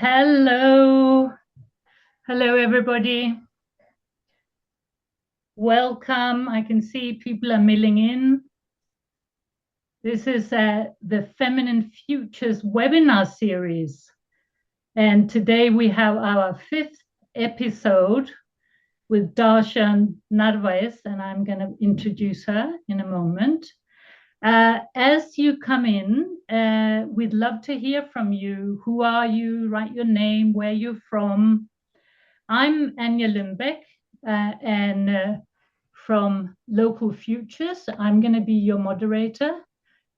Hello. Hello, everybody. Welcome. I can see people are milling in. This is the Feminine Futures webinar series. And today we have our 5th episode with Darcia Narvaez, and I'm going to introduce her in a moment. As you come in, we'd love to hear from you. Who are you? Write your name, where you're from. I'm Anja Lundbeck, and from Local Futures. I'm going to be your moderator,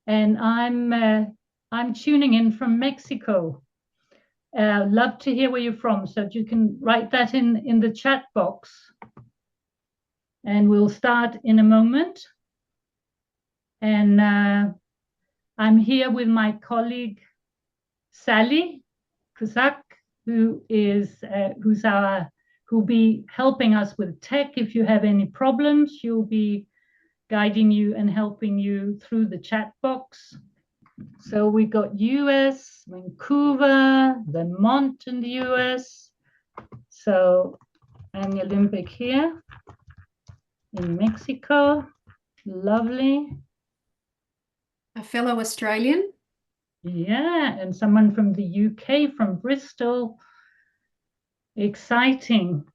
and I'm tuning in from Mexico. Love to hear where you're from, so you can write that in the chat box, and we'll start in a moment. And I'm here with my colleague Sally Cusack, who'll be helping us with tech. If you have any problems, she'll be guiding you and helping you through the chat box. So we got US, Vancouver, Vermont in the US. So Anja Lundbeck here in Mexico. Lovely. A fellow Australian. Yeah, and someone from the UK, from Bristol. Exciting.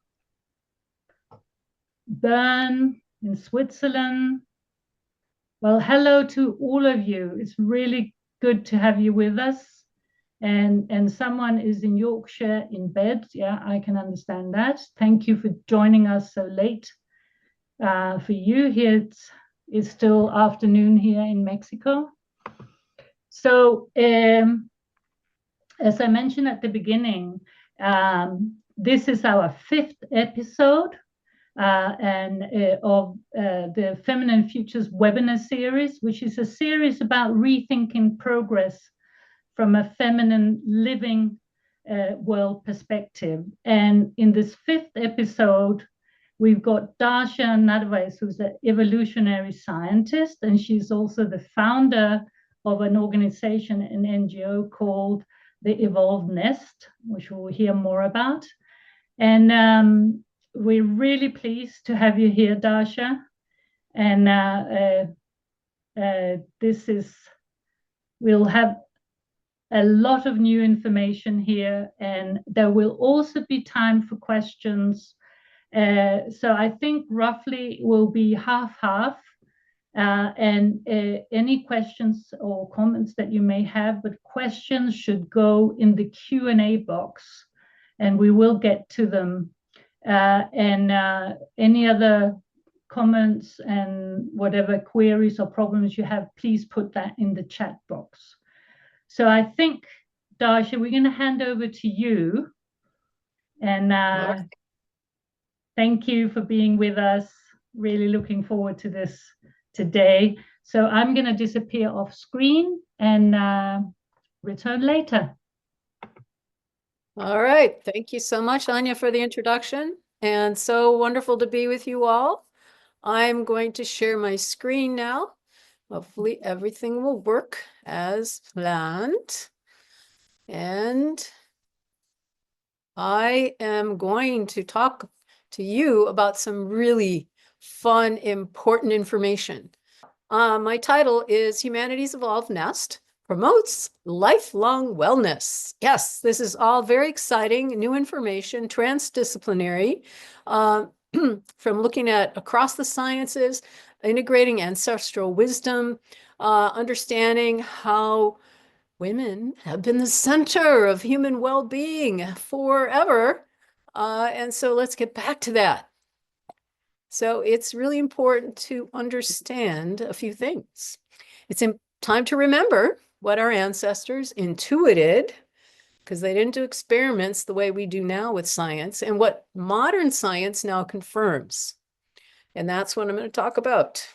Bern in Switzerland. Well, hello to all of you. It's really good to have you with us. And someone is in Yorkshire in bed. Yeah, I can understand that. Thank you for joining us so late. For you here, it's still afternoon here in Mexico. So as I mentioned at the beginning, this is our 5th episode of the Feminine Futures webinar series, which is a series about rethinking progress from a feminine living world perspective. And in this 5th episode, we've got Darcia Narvaez, who's an evolutionary scientist, and she's also the founder of an organization, an NGO called the Evolved Nest, which we'll hear more about. And we're really pleased to have you here, Darcia. And we'll have a lot of new information here, and there will also be time for questions. So I think roughly will be half-half. And any questions or comments that you may have, but questions should go in the Q&A box, and we will get to them. And any other comments and whatever queries or problems you have, please put that in the chat box. So I think, Darcia, we're going to hand over to you. And thank you for being with us. Really looking forward to this today. So I'm going to disappear off screen and return later. All right. Thank you so much, Anja, for the introduction. And so wonderful to be with you all. I'm going to share my screen now. Hopefully everything will work as planned. And I am going to talk to you about some really fun, important information. My title is Humanity's Evolved Nest Promotes Lifelong Wellness. Yes, this is all very exciting, new information, transdisciplinary, from looking at across the sciences, integrating ancestral wisdom, understanding how women have been the center of human well-being forever. And so let's get back to that. So it's really important to understand a few things. It's time to remember what our ancestors intuited, because they didn't do experiments the way we do now with science, and what modern science now confirms. And that's what I'm going to talk about.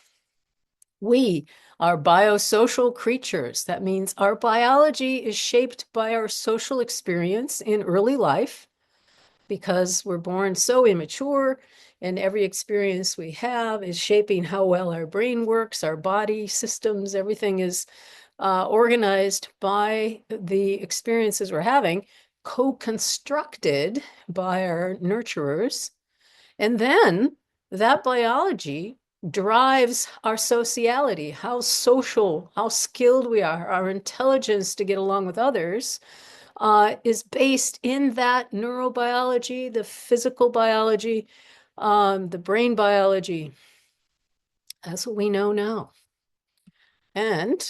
We are biosocial creatures. That means our biology is shaped by our social experience in early life, because we're born so immature, and every experience we have is shaping how well our brain works, our body systems, everything is organized by the experiences we're having. co-constructed by our nurturers. And then that biology drives our sociality, how social, how skilled we are, our intelligence to get along with others, is based in that neurobiology, the physical biology, the brain biology. That's what we know now. And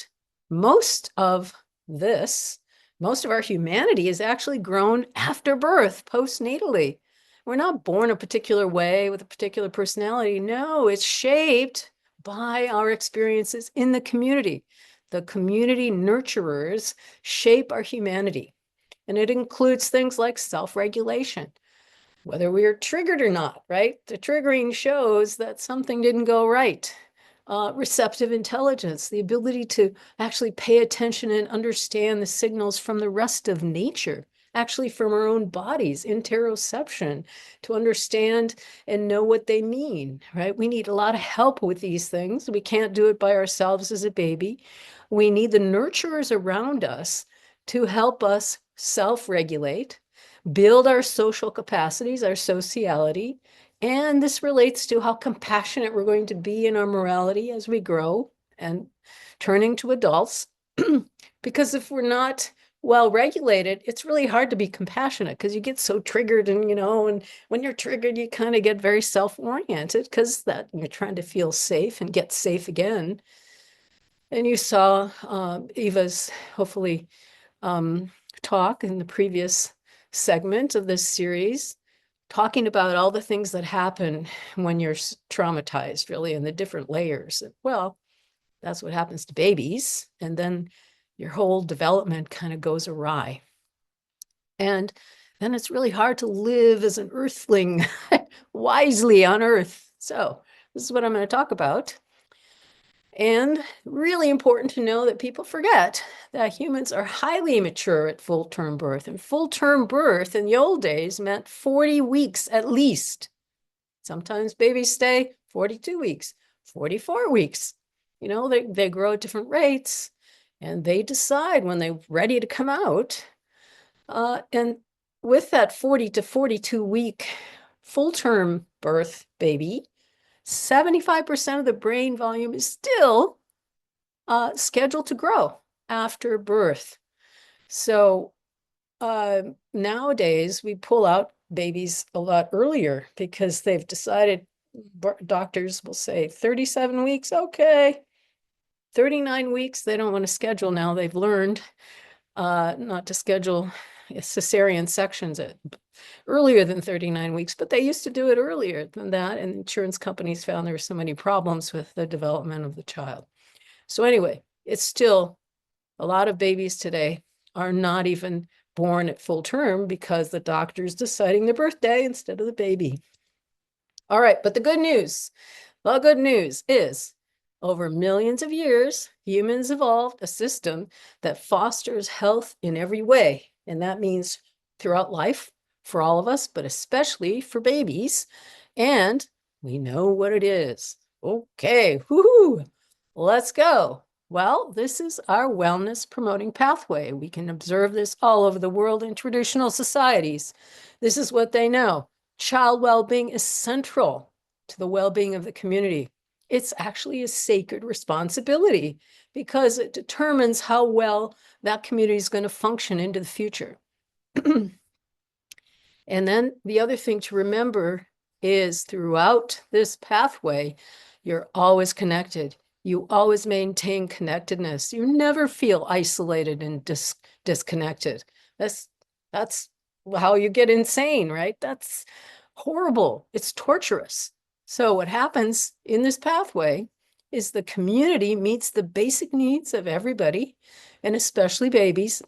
most of our humanity is actually grown after birth, postnatally. We're not born a particular way with a particular personality. No, it's shaped by our experiences in the community. The community nurturers shape our humanity. And it includes things like self-regulation, whether we are triggered or not, right? The triggering shows that something didn't go right. Receptive intelligence, the ability to actually pay attention and understand the signals from the rest of nature, actually from our own bodies, interoception, to understand and know what they mean, right? We need a lot of help with these things. We can't do it by ourselves as a baby. We need the nurturers around us to help us self-regulate, build our social capacities, our sociality. And this relates to how compassionate we're going to be in our morality as we grow and turning to adults. Because if we're not well regulated, it's really hard to be compassionate because you get so triggered, and and when you're triggered, you kind of get very self-oriented because that you're trying to feel safe and get safe again. And you saw Eva's hopefully talk in the previous segment of this series, talking about all the things that happen when you're traumatized, really, in the different layers. Well, that's what happens to babies. And then your whole development kind of goes awry. And then it's really hard to live as an earthling wisely on Earth. So this is what I'm going to talk about. And really important to know that people forget that humans are highly mature at full-term birth. And full-term birth in the old days meant 40 weeks at least. Sometimes babies stay 42 weeks, 44 weeks. They grow at different rates, and they decide when they're ready to come out. And with that 40 to 42 week full-term birth baby, 75% of the brain volume is still scheduled to grow after birth. So nowadays we pull out babies a lot earlier because they've decided, doctors will say 37 weeks, okay. 39 weeks, they don't want to schedule now. They've learned not to schedule cesarean sections earlier than 39 weeks, but they used to do it earlier than that. And insurance companies found there were so many problems with the development of the child. So anyway, it's still a lot of babies today are not even born at full term because the doctor's deciding the birthday instead of the baby. All right, but the good news is over millions of years, humans evolved a system that fosters health in every way. And that means throughout life for all of us, but especially for babies. And we know what it is. Okay, woohoo, let's go. Well, this is our wellness promoting pathway. We can observe this all over the world in traditional societies. This is what they know. Child well-being is central to the well-being of the community. It's actually a sacred responsibility because it determines how well that community is going to function into the future. And then the other thing to remember is throughout this pathway, you're always connected. You always maintain connectedness. You never feel isolated and disconnected. That's how you get insane, right? That's horrible. It's torturous. So what happens in this pathway is the community meets the basic needs of everybody, and especially babies,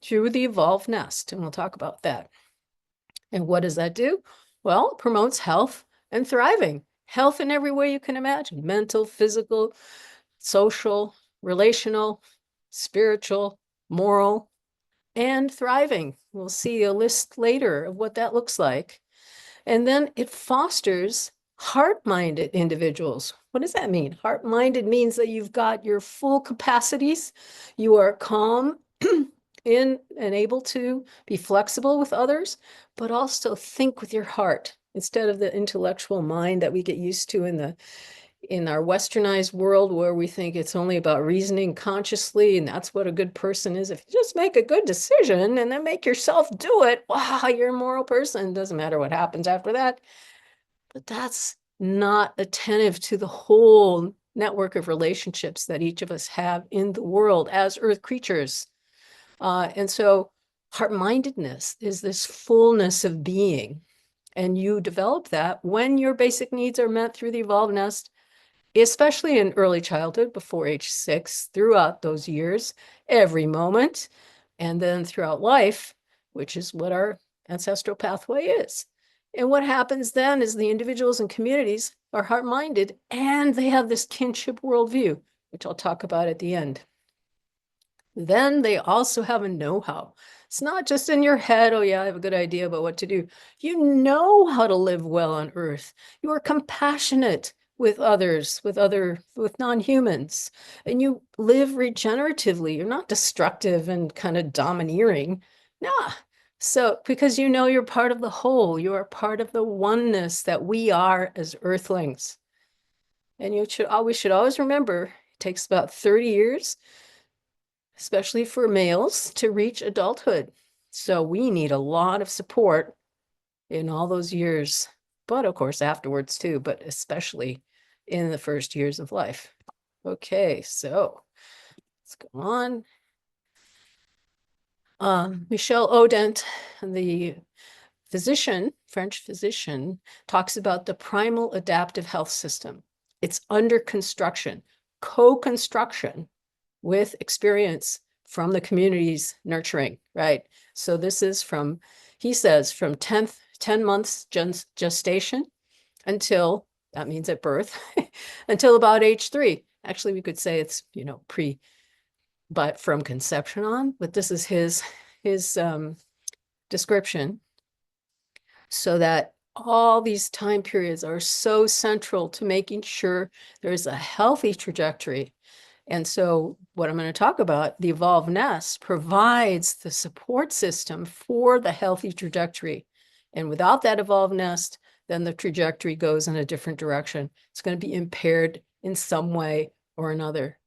through the evolved nest. And we'll talk about that. And what does that do? Well, it promotes health and thriving. Health in every way you can imagine: mental, physical, social, relational, spiritual, moral, and thriving. We'll see a list later of what that looks like. And then it fosters heart-minded individuals. What does that mean? Heart-minded means that you've got your full capacities, you are calm in and able to be flexible with others, but also think with your heart instead of the intellectual mind that we get used to in our westernized world, where we think it's only about reasoning consciously and that's what a good person is. If you just make a good decision and then make yourself do it, wow, you're a moral person. Doesn't matter what happens after that. But that's not attentive to the whole network of relationships that each of us have in the world as earth creatures. And so heart-mindedness is this fullness of being. And you develop that when your basic needs are met through the evolved nest, especially in early childhood, before age 6, throughout those years, every moment, and then throughout life, which is what our ancestral pathway is. And what happens then is the individuals and communities are heart-minded, and they have this kinship worldview, which I'll talk about at the end. Then they also have a know-how. It's not just in your head, oh yeah, I have a good idea about what to do. You know how to live well on Earth. You are compassionate with others, with non-humans, and you live regeneratively. You're not destructive and kind of domineering. Nah. So, because you know you're part of the whole, you are part of the oneness that we are as Earthlings. And we should always remember, it takes about 30 years, especially for males, to reach adulthood. So we need a lot of support in all those years, but of course afterwards too, but especially in the first years of life. Okay, so let's go on. Michel Odent, the physician, French physician, talks about the primal adaptive health system. It's under construction, co-construction with experience from the community's nurturing, right? So this is from, he says, from 10 months gestation until, that means at birth, until about age 3. Actually, we could say it's, but from conception on, but this is his description. So that all these time periods are so central to making sure there's a healthy trajectory. And so what I'm going to talk about, the evolved nest provides the support system for the healthy trajectory. And without that evolved nest, then the trajectory goes in a different direction. It's going to be impaired in some way or another.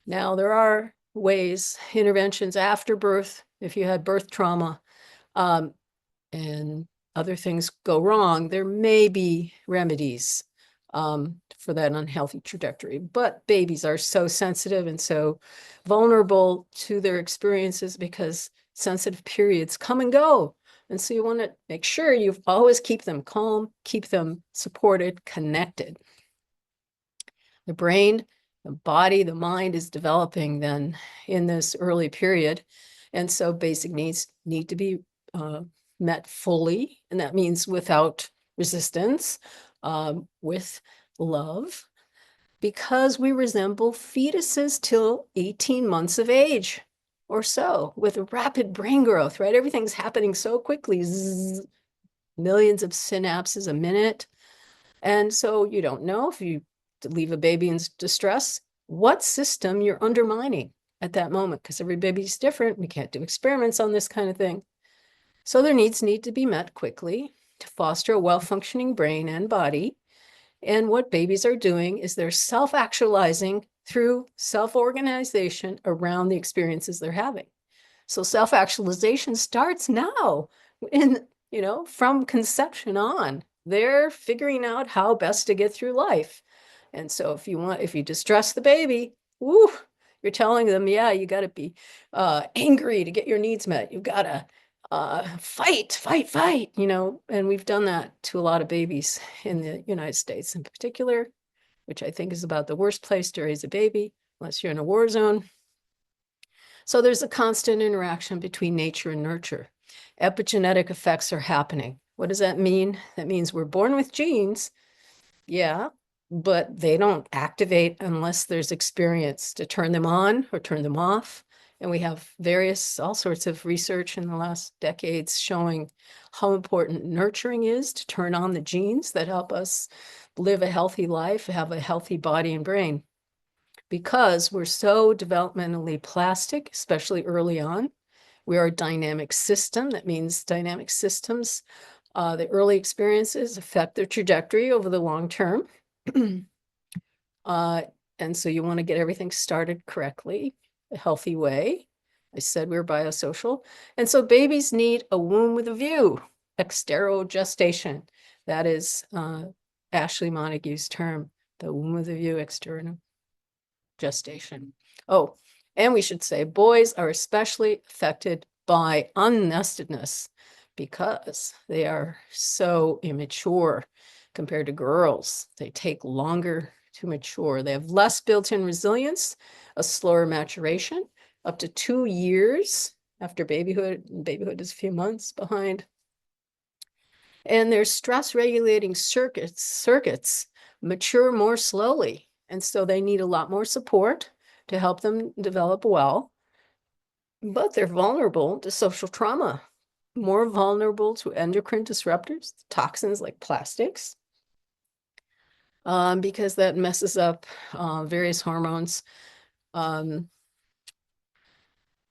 Now, there are ways, interventions after birth, if you had birth trauma, and other things go wrong, there may be remedies for that unhealthy trajectory. But babies are so sensitive and so vulnerable to their experiences because sensitive periods come and go. And so you want to make sure you always keep them calm, keep them supported, connected. The brain, the body, the mind is developing then in this early period. And so basic needs need to be met fully, and that means without resistance, with love, because we resemble fetuses till 18 months of age or so, with rapid brain growth, right? Everything's happening so quickly, zzz, millions of synapses a minute. And so you don't know, if you leave a baby in distress, what system you're undermining at that moment, because every baby's different. We can't do experiments on this kind of thing. So their needs need to be met quickly to foster a well-functioning brain and body. And what babies are doing is they're self-actualizing through self-organization around the experiences they're having. So self-actualization starts now, from conception on. They're figuring out how best to get through life. And so if you distress the baby, woo, you're telling them, yeah, you got to be angry to get your needs met. You've got to fight, and we've done that to a lot of babies in the United States in particular, which I think is about the worst place to raise a baby, unless you're in a war zone. So there's a constant interaction between nature and nurture. Epigenetic effects are happening. What does that mean? That means we're born with genes, yeah, but they don't activate unless there's experience to turn them on or turn them off. And we have all sorts of research in the last decades showing how important nurturing is to turn on the genes that help us live a healthy life, have a healthy body and brain. Because we're so developmentally plastic, especially early on, We are a dynamic system. That means dynamic systems, the early experiences affect their trajectory over the long term. And so you want to get everything started correctly, a healthy way. I said we're biosocial. And so babies need a womb with a view, exterogestation. That is Ashley Montague's term, the womb with a view, exterogestation. Oh, and we should say boys are especially affected by unnestedness because they are so immature compared to girls. They take longer to mature. They have less built-in resilience, a slower maturation, up to 2 years after babyhood. Babyhood is a few months behind. And their stress regulating circuits mature more slowly. And so they need a lot more support to help them develop well. But they're vulnerable to social trauma, more vulnerable to endocrine disruptors, toxins like plastics, because that messes up various hormones. And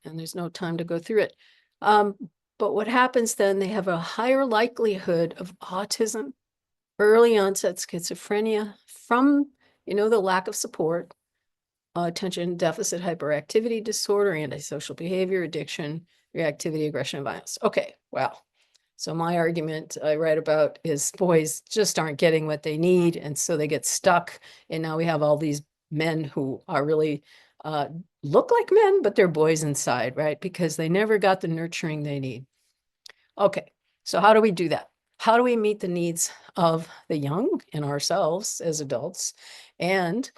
there's no time to go through it. But what happens then, they have a higher likelihood of autism, early onset schizophrenia from, the lack of support, attention deficit hyperactivity disorder, antisocial behavior, addiction, reactivity, aggression, and violence. Okay, well, so my argument I write about is boys just aren't getting what they need, and so they get stuck. And now we have all these men who are really look like men, but they're boys inside, right? Because they never got the nurturing they need. Okay, so how do we do that? How do we meet the needs of the young and ourselves as adults? And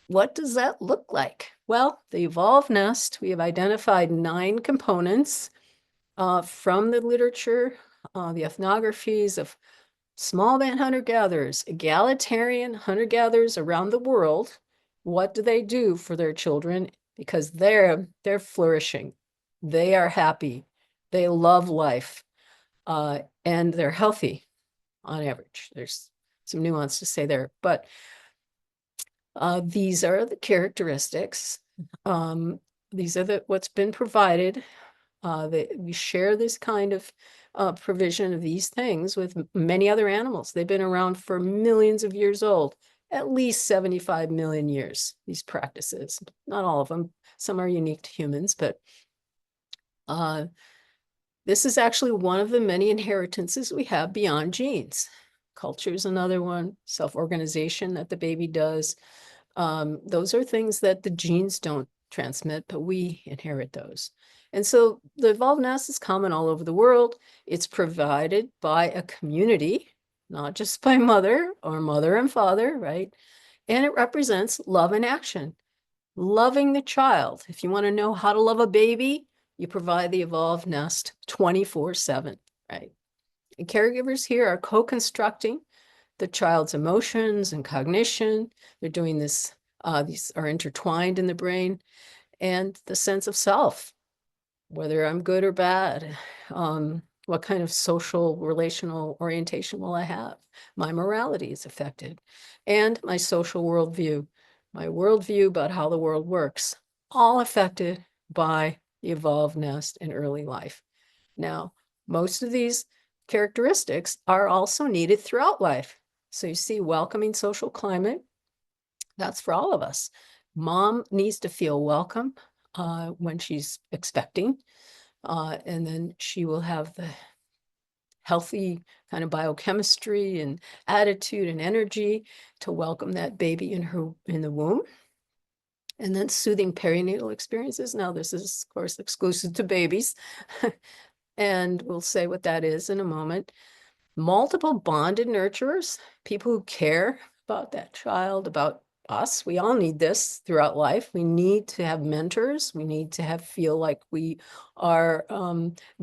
what does that look like? Well, the evolved nest, we have identified 9 components from the literature, the ethnographies of small band hunter-gatherers, egalitarian hunter-gatherers around the world. What do they do for their children? Because they're flourishing. They are happy. They love life. And they're healthy on average. There's some nuance to say there, but these are the characteristics. These are what's been provided. We share this kind of provision of these things with many other animals. They've been around for millions of years old, at least 75 million years, these practices. Not all of them. Some are unique to humans, but this is actually one of the many inheritances we have beyond genes. Culture is another one, self-organization that the baby does. Those are things that the genes don't transmit, but we inherit those. And so the evolved nest is common all over the world. It's provided by a community, not just by mother or mother and father, right? And it represents love and action, loving the child. If you want to know how to love a baby, you provide the evolved nest 24/7, right? And caregivers here are co-constructing the child's emotions and cognition. They're doing this, these are intertwined in the brain, and the sense of self, whether I'm good or bad, what kind of social relational orientation will I have? My morality is affected, and my social worldview, my worldview about how the world works, all affected by the evolved nest in early life. Now, most of these characteristics are also needed throughout life. So you see, welcoming social climate, that's for all of us. Mom needs to feel welcome when she's expecting, and then she will have the healthy kind of biochemistry and attitude and energy to welcome that baby in the womb. And then soothing perinatal experiences. Now, this is, of course, exclusive to babies. And we'll say what that is in a moment. Multiple bonded nurturers, people who care about that child, about us. We all need this throughout life. We need to have mentors. We need to feel like we are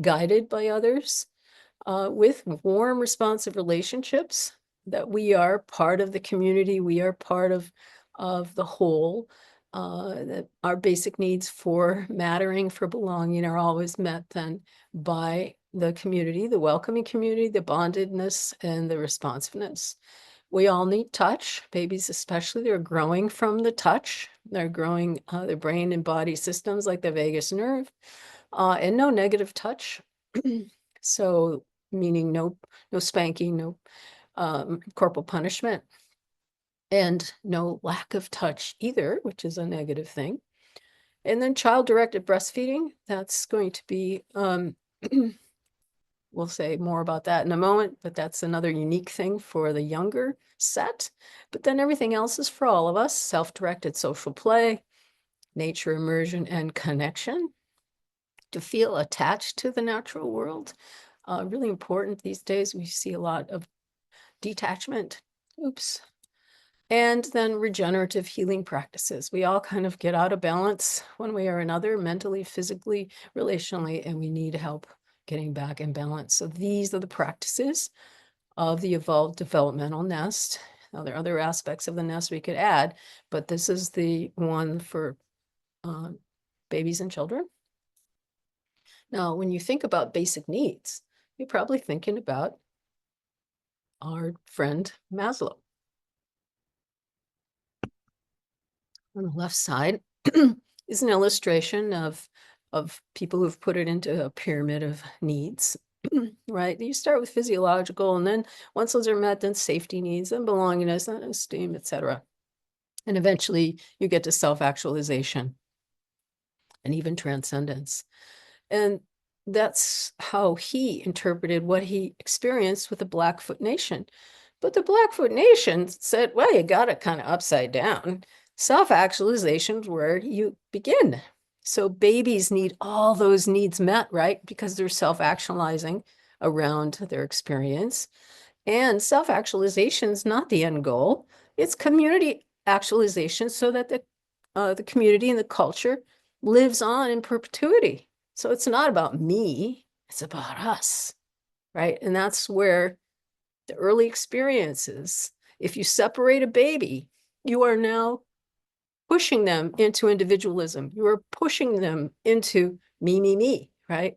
guided by others with warm, responsive relationships, that we are part of the community. We are part of the whole. That our basic needs for mattering, for belonging are always met then by the community, the welcoming community, the bondedness, and the responsiveness. We all need touch, babies especially. They're growing from the touch. They're growing their brain and body systems like the vagus nerve. and no negative touch. So meaning no spanking, no corporal punishment, and no lack of touch either, which is a negative thing. And then child-directed breastfeeding, that's going to be, we'll say more about that in a moment, but that's another unique thing for the younger set. But then everything else is for all of us: self-directed social play, nature immersion, and connection. To feel attached to the natural world. Really important these days. We see a lot of detachment. Oops. And then regenerative healing practices. We all kind of get out of balance one way or another, mentally, physically, relationally, and we need help getting back in balance. So these are the practices of the evolved developmental nest. Now, there are other aspects of the nest we could add, but this is the one for babies and children. Now, when you think about basic needs, you're probably thinking about our friend Maslow. On the left side is an illustration of people who've put it into a pyramid of needs, right? You start with physiological, and then once those are met, then safety needs and belongingness and esteem, etc. And eventually you get to self-actualization and even transcendence. And that's how he interpreted what he experienced with the Blackfoot Nation. But the Blackfoot Nation said, well, you got it kind of upside down. Self-actualization is where you begin. So babies need all those needs met, right? Because they're self-actualizing around their experience. And self-actualization is not the end goal. It's community actualization so that the community and the culture lives on in perpetuity. So it's not about me, it's about us, right? And that's where the early experiences, if you separate a baby, you are now pushing them into individualism. You are pushing them into me, right?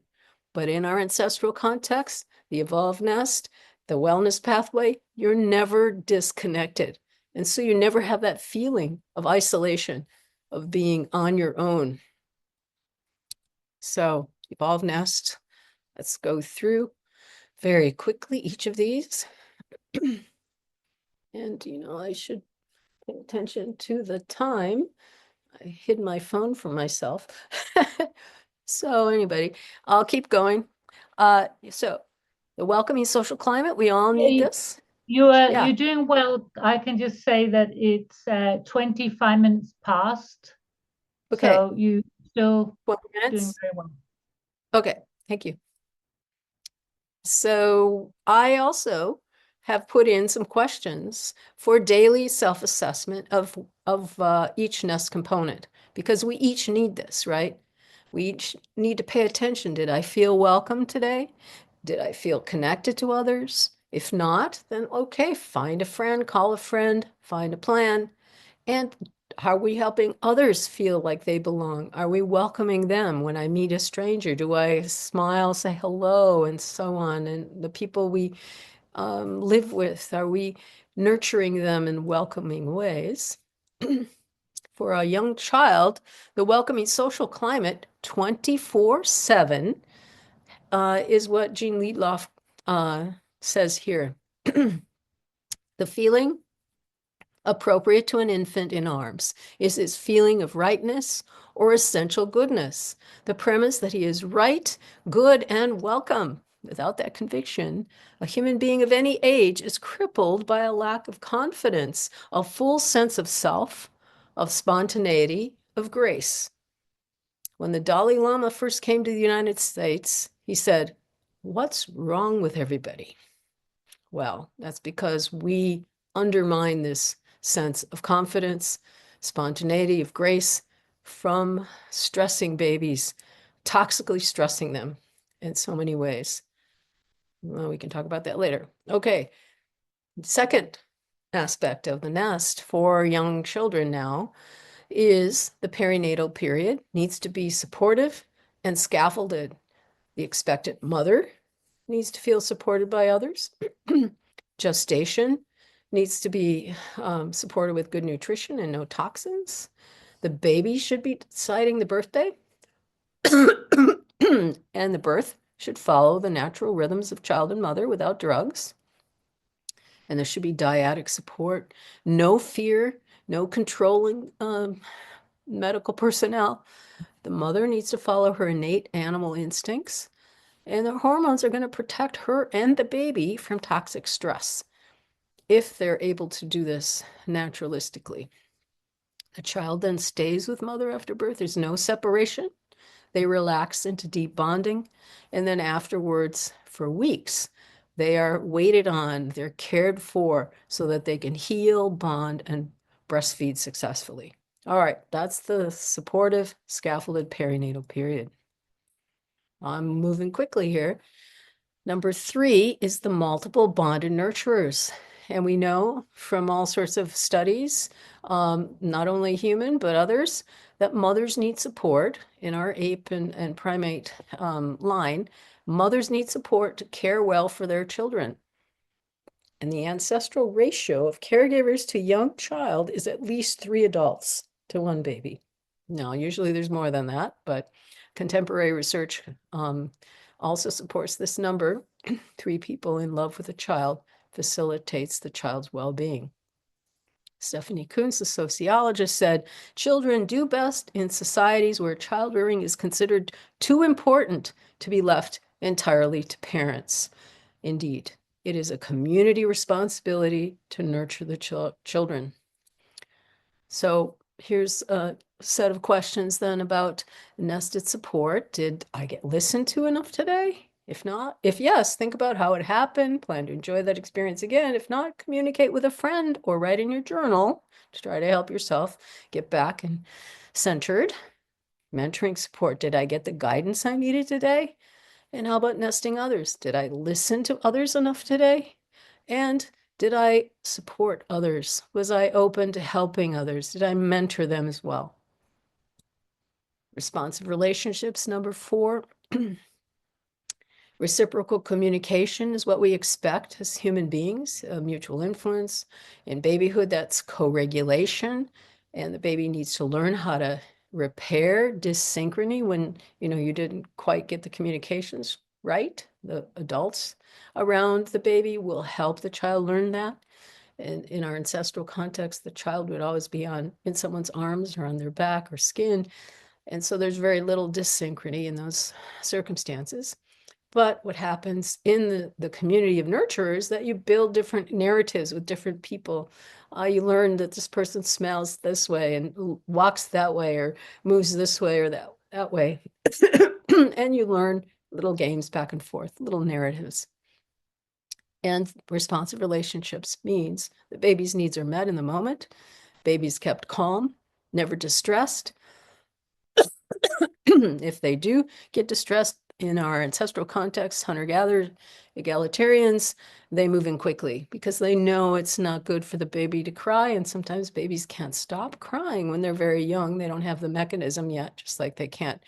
But in our ancestral context, the evolved nest, the wellness pathway, you're never disconnected. And so you never have that feeling of isolation, of being on your own. So evolved nest, let's go through very quickly each of these. And, I should pay attention to the time. I hid my phone from myself. So anybody, I'll keep going. So the welcoming social climate, we all need this. You're doing well. I can just say that it's 25 minutes past. Okay. So you still 12 doing minutes. very well. Okay, thank you. So I also have put in some questions for daily self-assessment of each nest component, because we each need this, right? We each need to pay attention. Did I feel welcome today? Did I feel connected to others? If not, then okay, find a friend, call a friend, find a plan. And are we helping others feel like they belong? Are we welcoming them when I meet a stranger? Do I smile, say hello, and so on? And the people we live with, are we nurturing them in welcoming ways? For a young child, the welcoming social climate 24/7 is what Jean Liedloff says here. The feeling appropriate to an infant in arms is his feeling of rightness or essential goodness. The premise that he is right, good, and welcome. Without that conviction, a human being of any age is crippled by a lack of confidence, a full sense of self, of spontaneity, of grace. When the Dalai Lama first came to the United States, he said, "What's wrong with everybody?" Well, that's because we undermine this sense of confidence, spontaneity, of grace from stressing babies, toxically stressing them in so many ways. Well, we can talk about that later. Okay, second aspect of the nest for young children now is the perinatal period needs to be supportive and scaffolded. The expectant mother needs to feel supported by others. Gestation needs to be supported with good nutrition and no toxins. The baby should be deciding the birthday. And the birth should follow the natural rhythms of child and mother without drugs. And there should be dyadic support, no fear, no controlling medical personnel. The mother needs to follow her innate animal instincts, and the hormones are going to protect her and the baby from toxic stress if they're able to do this naturalistically. The child then stays with mother after birth. There's no separation. They relax into deep bonding, and then afterwards, for weeks, they are waited on, they're cared for so that they can heal, bond, and breastfeed successfully. All right, that's the supportive, scaffolded perinatal period. I'm moving quickly here. Number 3 is the multiple bonded nurturers. And we know from all sorts of studies, not only human, but others, that mothers need support. In our ape and primate line, mothers need support to care well for their children. And the ancestral ratio of caregivers to young child is at least 3 adults to 1 baby. Now, usually there's more than that, but contemporary research also supports this number. 3 people in love with a child facilitates the child's well-being. Stephanie Kuntz, the sociologist, said, children do best in societies where child rearing is considered too important to be left entirely to parents. Indeed, it is a community responsibility to nurture the children. So here's a set of questions then about nested support. Did I get listened to enough today? If not, if yes, think about how it happened, plan to enjoy that experience again. If not, communicate with a friend or write in your journal to try to help yourself get back and centered. Mentoring support. Did I get the guidance I needed today? And how about nesting others? Did I listen to others enough today? And did I support others? Was I open to helping others? Did I mentor them as well? Responsive relationships, number 4. Reciprocal communication is what we expect as human beings, mutual influence. In babyhood, that's co-regulation, and the baby needs to learn how to repair dyssynchrony when you didn't quite get the communications right. The adults around the baby will help the child learn that. And in our ancestral context, the child would always be in someone's arms or on their back or skin. And so there's very little dyssynchrony in those circumstances. But what happens in the community of nurturers that you build different narratives with different people. You learn that this person smells this way and walks that way or moves this way or that way. And you learn little games back and forth, little narratives. And responsive relationships means the baby's needs are met in the moment. Baby's kept calm, never distressed. If they do get distressed, in our ancestral context, hunter-gatherer, egalitarians, they move in quickly because they know it's not good for the baby to cry. And sometimes babies can't stop crying when they're very young. They don't have the mechanism yet, just like they can't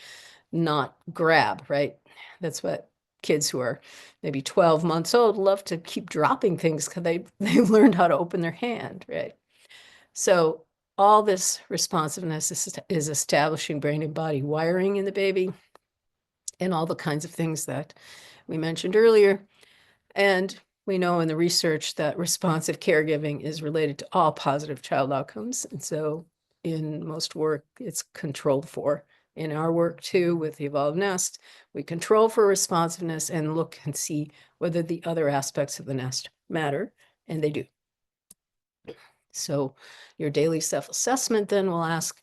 not grab, right? That's what kids who are maybe 12 months old love to keep dropping things because they've learned how to open their hand, right? So all this responsiveness is establishing brain and body wiring in the baby, and all the kinds of things that we mentioned earlier. And we know in the research that responsive caregiving is related to all positive child outcomes. And so in most work, it's controlled for. In our work too, with the Evolved Nest, we control for responsiveness and look and see whether the other aspects of the nest matter, and they do. So your daily self-assessment then will ask,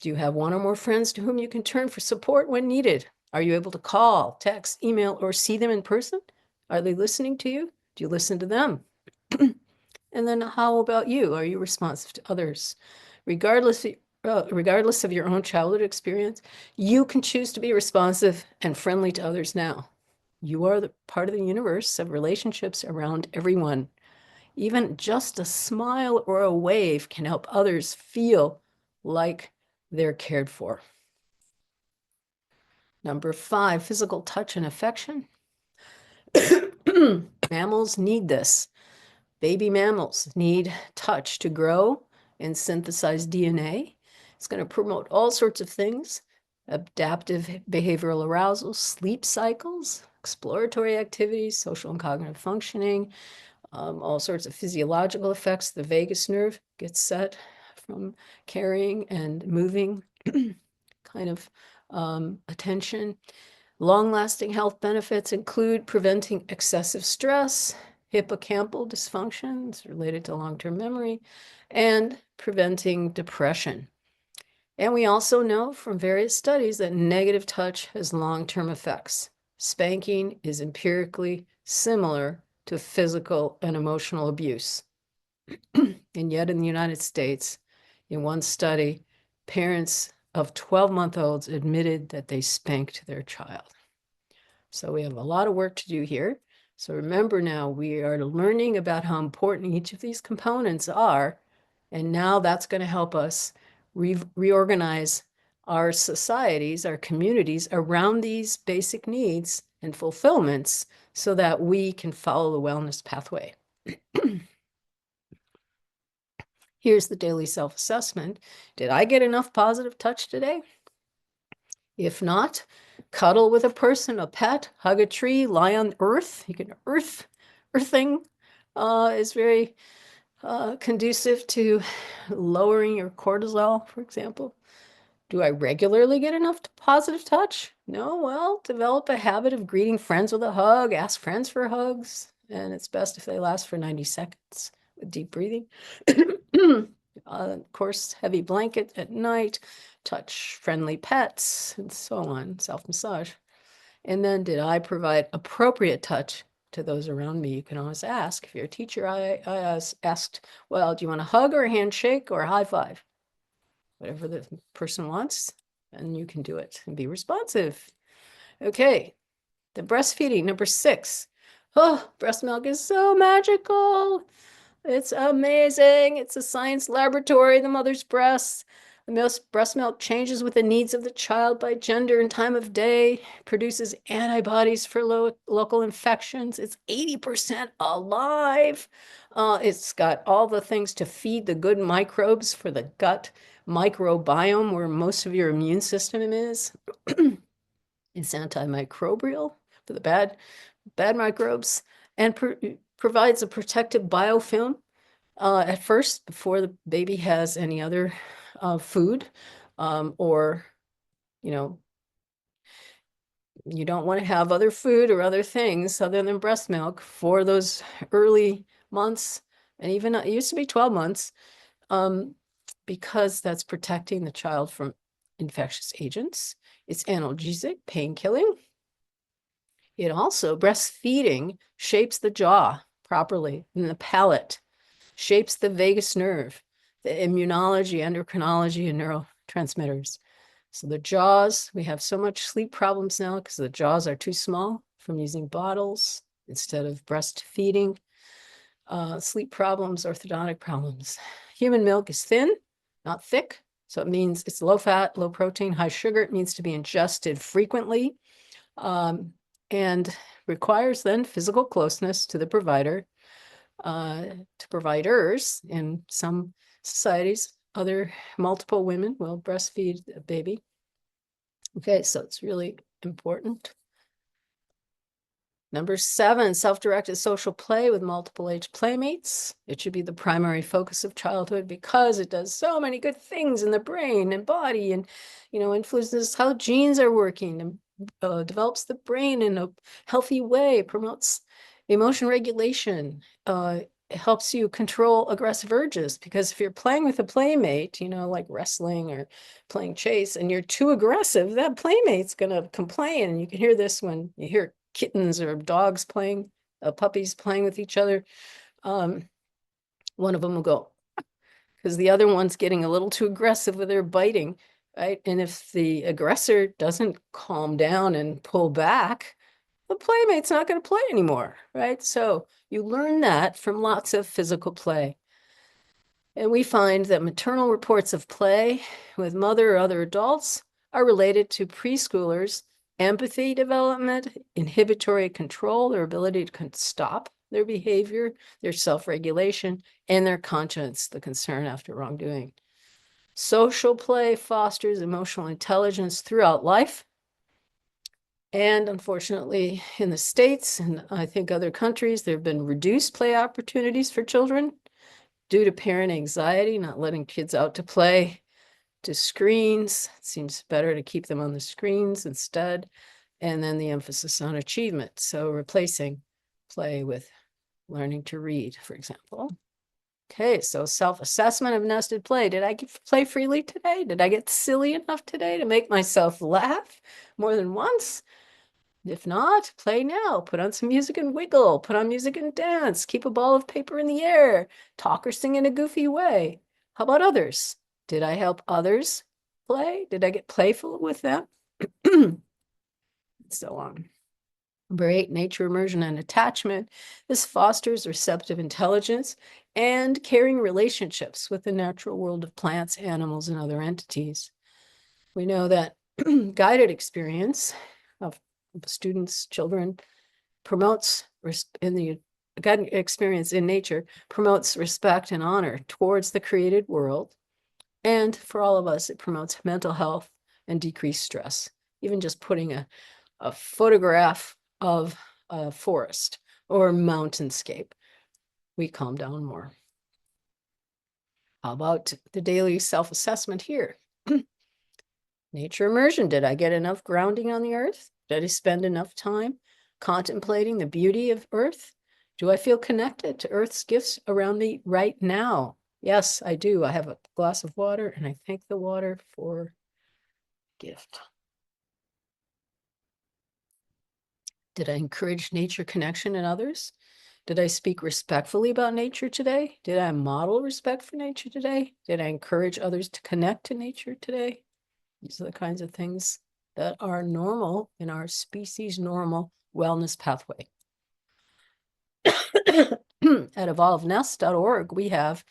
do you have 1 or more friends to whom you can turn for support when needed? Are you able to call, text, email, or see them in person? Are they listening to you? Do you listen to them? And then how about you? Are you responsive to others? Regardless of your own childhood experience, you can choose to be responsive and friendly to others now. You are the part of the universe of relationships around everyone. Even just a smile or a wave can help others feel like they're cared for. Number 5, physical touch and affection. Mammals need this. Baby mammals need touch to grow and synthesize DNA. It's going to promote all sorts of things. adaptive behavioral arousal, sleep cycles, exploratory activities, social and cognitive functioning, all sorts of physiological effects. The vagus nerve gets set from carrying and moving kind of attention. Long-lasting health benefits include preventing excessive stress, hippocampal dysfunctions related to long-term memory, and preventing depression. And we also know from various studies that negative touch has long-term effects. Spanking is empirically similar to physical and emotional abuse. And yet in the United States, in one study, parents of 12-month-olds admitted that they spanked their child. So we have a lot of work to do here. So remember now, we are learning about how important each of these components are. And now that's going to help us reorganize our societies, our communities around these basic needs and fulfillments so that we can follow the wellness pathway. Here's the daily self-assessment. Did I get enough positive touch today? If not, cuddle with a person, a pet, hug a tree, lie on earth. You can earthing is very conducive to lowering your cortisol, for example. Do I regularly get enough positive touch? No, well, develop a habit of greeting friends with a hug, ask friends for hugs, and it's best if they last for 90 seconds with deep breathing. Of course, heavy blanket at night, touch friendly pets, and so on, self-massage. And then did I provide appropriate touch to those around me? You can always ask. If you're a teacher, I asked, well, do you want a hug or a handshake or a high five? Whatever the person wants, and you can do it and be responsive. Okay, the breastfeeding, number 6. Oh, breast milk is so magical. It's amazing. It's a science laboratory, the mother's breasts. The breast milk changes with the needs of the child by gender and time of day, produces antibodies for local infections. It's 80% alive. It's got all the things to feed the good microbes for the gut microbiome where most of your immune system is. It's antimicrobial for the bad microbes and provides a protective biofilm at first before the baby has any other food or, you know, you don't want to have other food or other things other than breast milk for those early months. And even it used to be 12 months because that's protecting the child from infectious agents. It's analgesic, pain killing. It also, breastfeeding shapes the jaw properly and the palate, shapes the vagus nerve, the immunology, endocrinology, and neurotransmitters. So the jaws, we have so much sleep problems now because the jaws are too small from using bottles instead of breastfeeding. Sleep problems, orthodontic problems. Human milk is thin, not thick. So it means it's low fat, low protein, high sugar. It needs to be ingested frequently and requires then physical closeness to the provider, to providers. In some societies, multiple women will breastfeed a baby. Okay, so it's really important. Number 7, self-directed social play with multiple age playmates. It should be the primary focus of childhood because it does so many good things in the brain and body and, you know, influences how genes are working and develops the brain in a healthy way, promotes emotion regulation, it helps you control aggressive urges because if you're playing with a playmate, you know, like wrestling or playing chase, and you're too aggressive, that playmate's going to complain. And you can hear this when you hear kittens or dogs playing, puppies playing with each other. One of them will go because the other one's getting a little too aggressive with their biting, right? And if the aggressor doesn't calm down and pull back, the playmate's not going to play anymore, right? So you learn that from lots of physical play. And we find that maternal reports of play with mother or other adults are related to preschoolers' empathy development, inhibitory control, their ability to stop their behavior, their self-regulation, and their conscience, the concern after wrongdoing. Social play fosters emotional intelligence throughout life. And unfortunately, in the States, and I think other countries, there have been reduced play opportunities for children due to parent anxiety, not letting kids out to play, to screens. It seems better to keep them on the screens instead. And then the emphasis on achievement. So replacing play with learning to read, for example. Okay, so self-assessment of nested play. Did I play freely today? Did I get silly enough today to make myself laugh more than once? If not, play now. Put on some music and wiggle. Put on music and dance. Keep a ball of paper in the air. Talk or sing in a goofy way. How about others? Did I help others play? Did I get playful with them? And so on. Number 8, nature immersion and attachment. This fosters receptive intelligence and caring relationships with the natural world of plants, animals, and other entities. We know that guided experience of students, children, promotes in the guided experience in nature promotes respect and honor towards the created world. And for all of us, it promotes mental health and decreased stress. Even just putting a photograph of a forest or mountainscape, we calm down more. How about the daily self-assessment here? Nature immersion. Did I get enough grounding on the earth? Did I spend enough time contemplating the beauty of earth? Do I feel connected to earth's gifts around me right now? Yes, I do. I have a glass of water and I thank the water for gift. Did I encourage nature connection in others? Did I speak respectfully about nature today? Did I model respect for nature today? Did I encourage others to connect to nature today? These are the kinds of things that are normal in our species normal wellness pathway. At evolveness.org, we have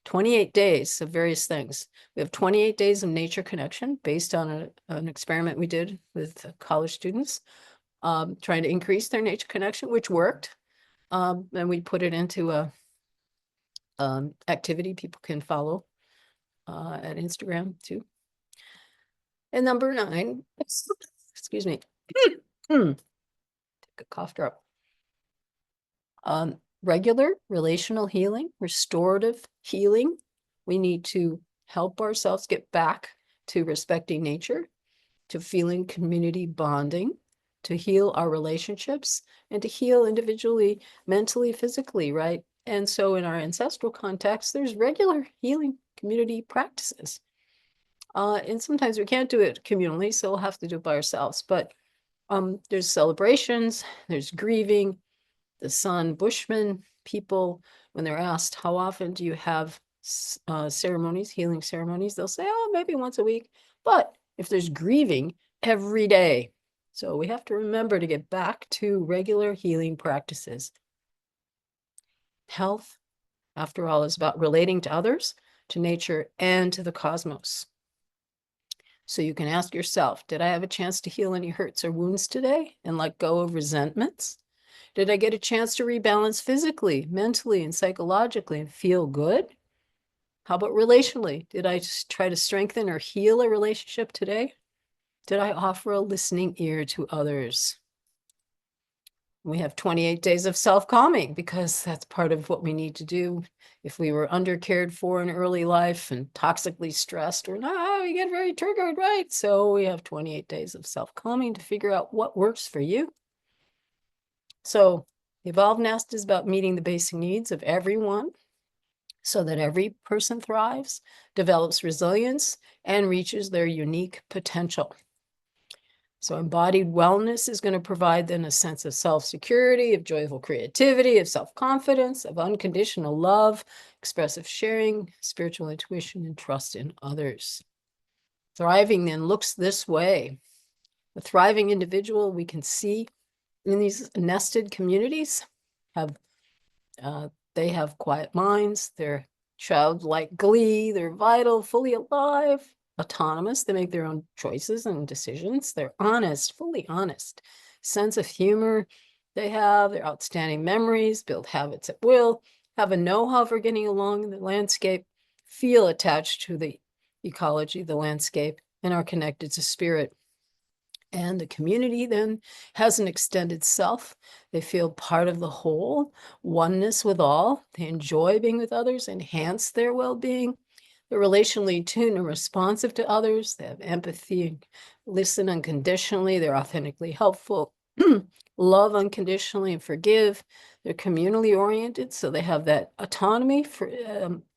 28 days of various things. We have 28 days of nature connection based on an experiment we did with college students, trying to increase their nature connection, which worked. And we put it into a activity people can follow at Instagram too. And number 9, excuse me, take a cough drop. Regular relational healing, restorative healing. We need to help ourselves get back to respecting nature, to feeling community bonding, to heal our relationships, and to heal individually, mentally, physically, right? And so in our ancestral context, there's regular healing community practices. And sometimes we can't do it communally, so we'll have to do it by ourselves. But there's celebrations, there's grieving. The San Bushmen people, when they're asked, how often do you have ceremonies, healing ceremonies, they'll say, oh, maybe once a week. But if there's grieving, every day. So we have to remember to get back to regular healing practices. Health, after all, is about relating to others, to nature, and to the cosmos. So you can ask yourself, did I have a chance to heal any hurts or wounds today and let go of resentments? Did I get a chance to rebalance physically, mentally, and psychologically and feel good? How about relationally? Did I just try to strengthen or heal a relationship today? Did I offer a listening ear to others? We have 28 days of self-calming because that's part of what we need to do. If we were undercared for in early life and toxically stressed, or no, we get very triggered, right? So we have 28 days of self-calming to figure out what works for you. So Evolved Nest is about meeting the basic needs of everyone so that every person thrives, develops resilience, and reaches their unique potential. So embodied wellness is going to provide then a sense of self-security, of joyful creativity, of self-confidence, of unconditional love, expressive sharing, spiritual intuition, and trust in others. Thriving then looks this way. A thriving individual we can see in these nested communities they have quiet minds, they're childlike glee, they're vital, fully alive, autonomous, they make their own choices and decisions, they're honest, fully honest, sense of humor they have, their outstanding memories, build habits at will, have a know-how for getting along in the landscape, feel attached to the ecology, the landscape, and are connected to spirit. And the community then has an extended self. They feel part of the whole, oneness with all. They enjoy being with others, enhance their well-being. They're relationally tuned and responsive to others. They have empathy, listen unconditionally. They're authentically helpful, love unconditionally, and forgive. They're communally oriented, so they have that autonomy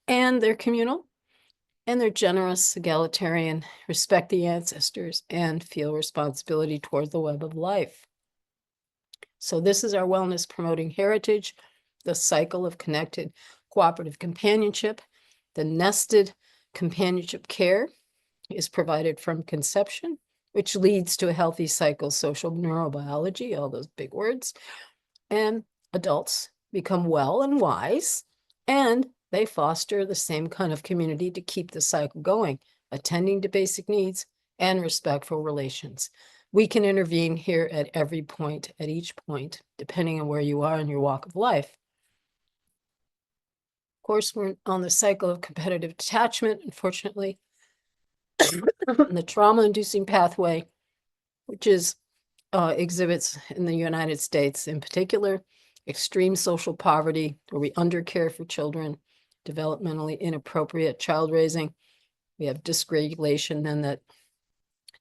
and they're communal. And they're generous, egalitarian, respect the ancestors, and feel responsibility toward the web of life. So this is our wellness promoting heritage, the cycle of connected cooperative companionship. The nested companionship care is provided from conception, which leads to a healthy psychosocial neurobiology, all those big words. And adults become well and wise, and they foster the same kind of community to keep the cycle going, attending to basic needs and respectful relations. We can intervene here at every point, at each point, depending on where you are in your walk of life. Of course, we're on the cycle of competitive detachment, unfortunately. The trauma-inducing pathway, which is exhibits in the United States in particular, extreme social poverty, where we undercare for children, developmentally inappropriate child raising. We have dysregulation then that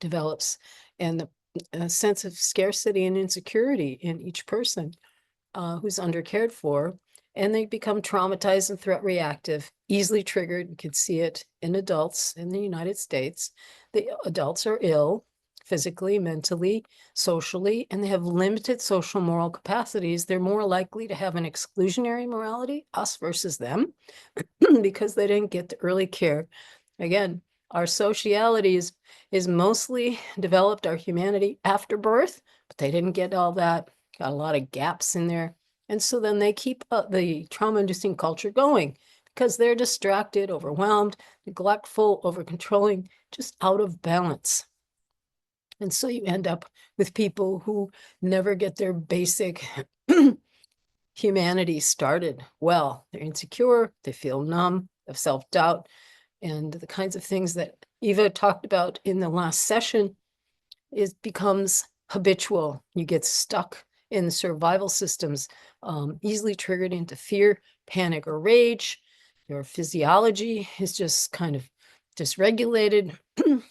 develops, and a sense of scarcity and insecurity in each person who's undercared for, and they become traumatized and threat reactive, easily triggered. You can see it in adults in the United States. The adults are ill physically, mentally, socially, and they have limited social moral capacities. They're more likely to have an exclusionary morality, us versus them, because they didn't get the early care. Again, our sociality is mostly developed, our humanity, after birth, but they didn't get all that, got a lot of gaps in there. And so then they keep the trauma-inducing culture going because they're distracted, overwhelmed, neglectful, over-controlling, just out of balance. And so you end up with people who never get their basic humanity started well. They're insecure, they feel numb, have self-doubt, and the kinds of things that Eva talked about in the last session becomes habitual. You get stuck in survival systems, easily triggered into fear, panic, or rage. Your physiology is just kind of dysregulated,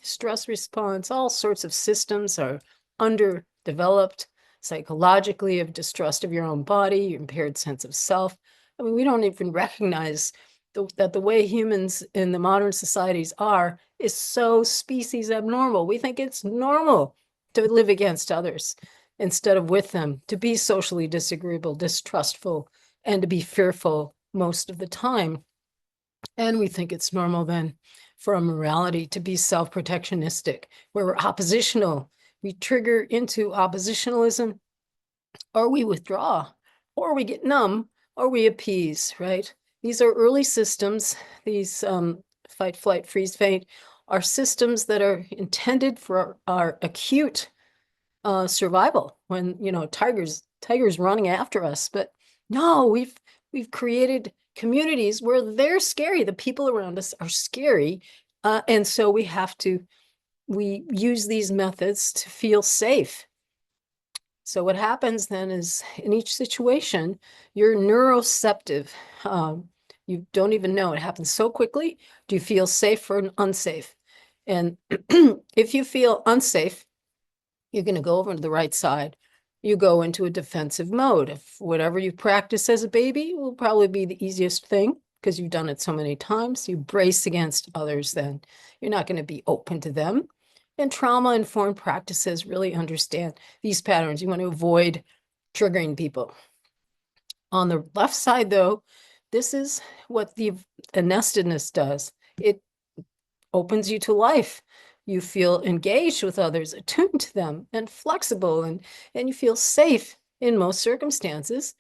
stress response, all sorts of systems are underdeveloped psychologically, of distrust of your own body, your impaired sense of self. I mean, we don't even recognize that the way humans in the modern societies are is so species abnormal. We think it's normal to live against others instead of with them, to be socially disagreeable, distrustful, and to be fearful most of the time. And we think it's normal then for a morality to be self-protectionistic, where we're oppositional. We trigger into oppositionalism, or we withdraw, or we get numb, or we appease, right? These are early systems. These fight, flight, freeze, faint are systems that are intended for our acute survival when, you know, tigers running after us. But no, we've created communities where they're scary. The people around us are scary. And so we use these methods to feel safe. So what happens then is, in each situation, you're neuroceptive. You don't even know. It happens so quickly. Do you feel safe or unsafe? And if you feel unsafe, you're going to go over to the right side. You go into a defensive mode. If whatever you practice as a baby will probably be the easiest thing because you've done it so many times. You brace against others then. You're not going to be open to them. And trauma-informed practices really understand these patterns. You want to avoid triggering people. On the left side, though, this is what the nestedness does. It opens you to life. You feel engaged with others, attuned to them, and flexible, and you feel safe in most circumstances.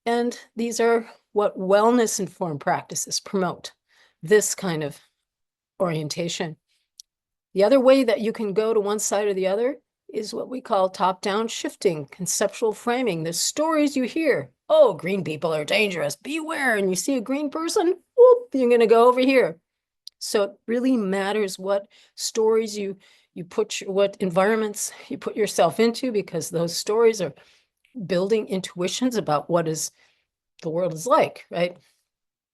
And these are what wellness-informed practices promote, this kind of orientation. The other way that you can go to one side or the other is what we call top-down shifting, conceptual framing. The stories you hear, oh, green people are dangerous, beware, and you see a green person, whoop, you're going to go over here. So it really matters what stories you put, what environments you put yourself into, because those stories are building intuitions about what the world is like, right?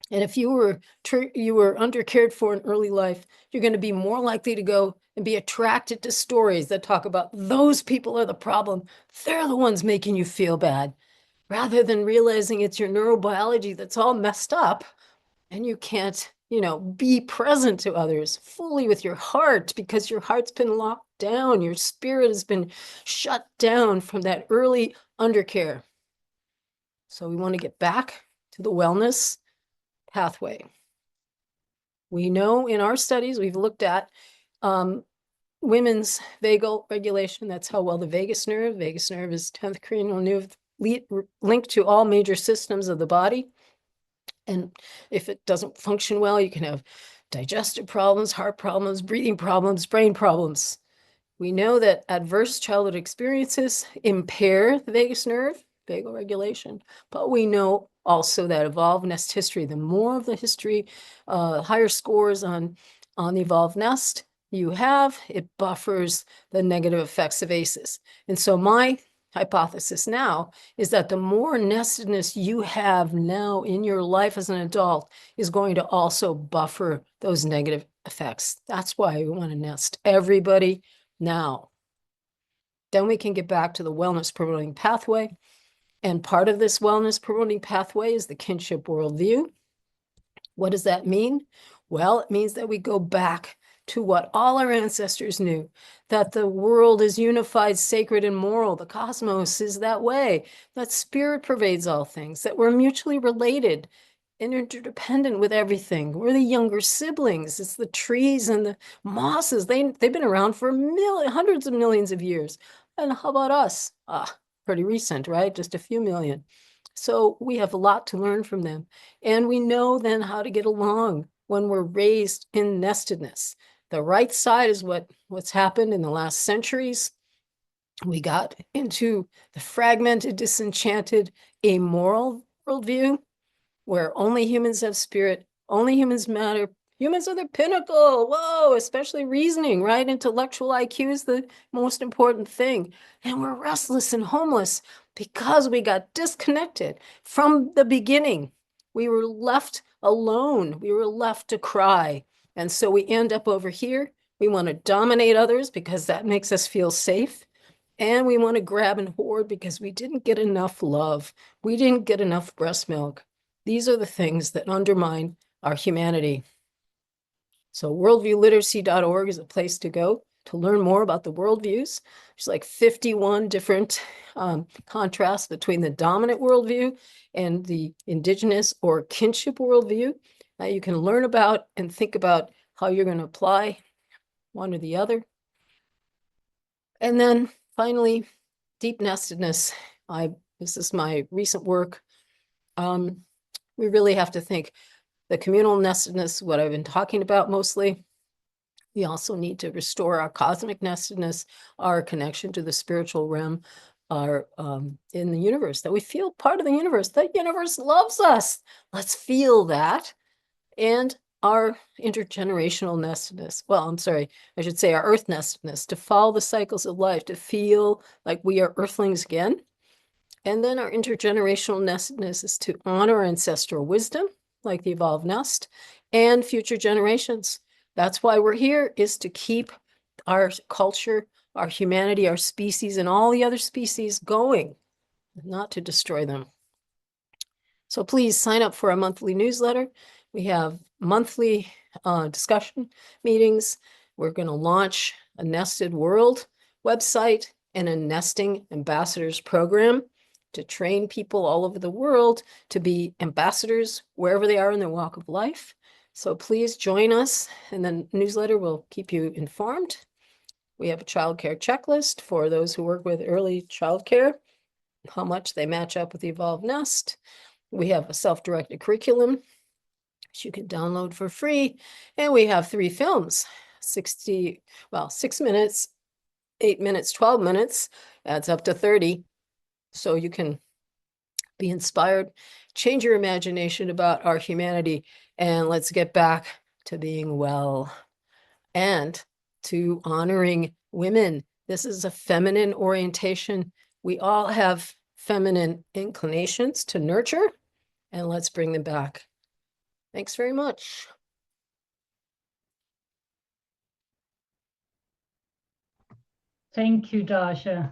And if you were undercared for in early life, you're going to be more likely to go and be attracted to stories that talk about those people are the problem. They're the ones making you feel bad, rather than realizing it's your neurobiology that's all messed up and you can't, be present to others fully with your heart because your heart's been locked down. Your spirit has been shut down from that early undercare. So we want to get back to the wellness pathway. We know in our studies, we've looked at women's vagal regulation. That's how well the vagus nerve is 10th cranial nerve linked to all major systems of the body. And if it doesn't function well, you can have digestive problems, heart problems, breathing problems, brain problems. We know that adverse childhood experiences impair the vagus nerve, vagal regulation, but we know also that evolved nest history, the more of the history, higher scores on the evolved nest you have, it buffers the negative effects of ACEs. And so my hypothesis now is that the more nestedness you have now in your life as an adult is going to also buffer those negative effects. That's why we want to nest everybody now. Then we can get back to the wellness promoting pathway. And part of this wellness promoting pathway is the kinship worldview. What does that mean? Well, it means that we go back to what all our ancestors knew, that the world is unified, sacred, and moral. The cosmos is that way, that spirit pervades all things, that we're mutually related and interdependent with everything. We're the younger siblings. It's the trees and the mosses. They've been around for hundreds of millions of years. And how about us? Pretty recent, right? Just a few million. So we have a lot to learn from them. And we know then how to get along when we're raised in nestedness. The right side is what's happened in the last centuries. We got into the fragmented, disenchanted, amoral worldview where only humans have spirit, only humans matter. Humans are the pinnacle. Whoa, especially reasoning, right? Intellectual IQ is the most important thing. And we're restless and homeless because we got disconnected from the beginning. We were left alone. We were left to cry. And so we end up over here. We want to dominate others because that makes us feel safe. And we want to grab and hoard because we didn't get enough love. We didn't get enough breast milk. These are the things that undermine our humanity. So worldviewliteracy.org is a place to go to learn more about the worldviews. There's like 51 different contrasts between the dominant worldview and the indigenous or kinship worldview that you can learn about and think about how you're going to apply one or the other. And then finally, deep nestedness. This is my recent work. We really have to think the communal nestedness, what I've been talking about mostly. We also need to restore our cosmic nestedness, our connection to the spiritual realm, our in the universe, that we feel part of the universe. The universe loves us. Let's feel that. And our intergenerational nestedness. Well, I'm sorry, I should say our earth nestedness, to follow the cycles of life, to feel like we are earthlings again. And then our intergenerational nestedness is to honor ancestral wisdom, like the evolved nest, and future generations. That's why we're here, is to keep our culture, our humanity, our species, and all the other species going, not to destroy them. So please sign up for our monthly newsletter. We have monthly discussion meetings. We're going to launch a Nested World website and a Nesting Ambassadors program to train people all over the world to be ambassadors wherever they are in their walk of life. So please join us, and the newsletter will keep you informed. We have a childcare checklist for those who work with early childcare, how much they match up with the Evolved Nest. We have a self-directed curriculum, which you can download for free. And we have 3 films, 6 minutes, 8 minutes, 12 minutes, adds up to 30. So you can be inspired, change your imagination about our humanity, and let's get back to being well and to honoring women. This is a feminine orientation. We all have feminine inclinations to nurture, and let's bring them back. Thanks very much. Thank you, Darcia.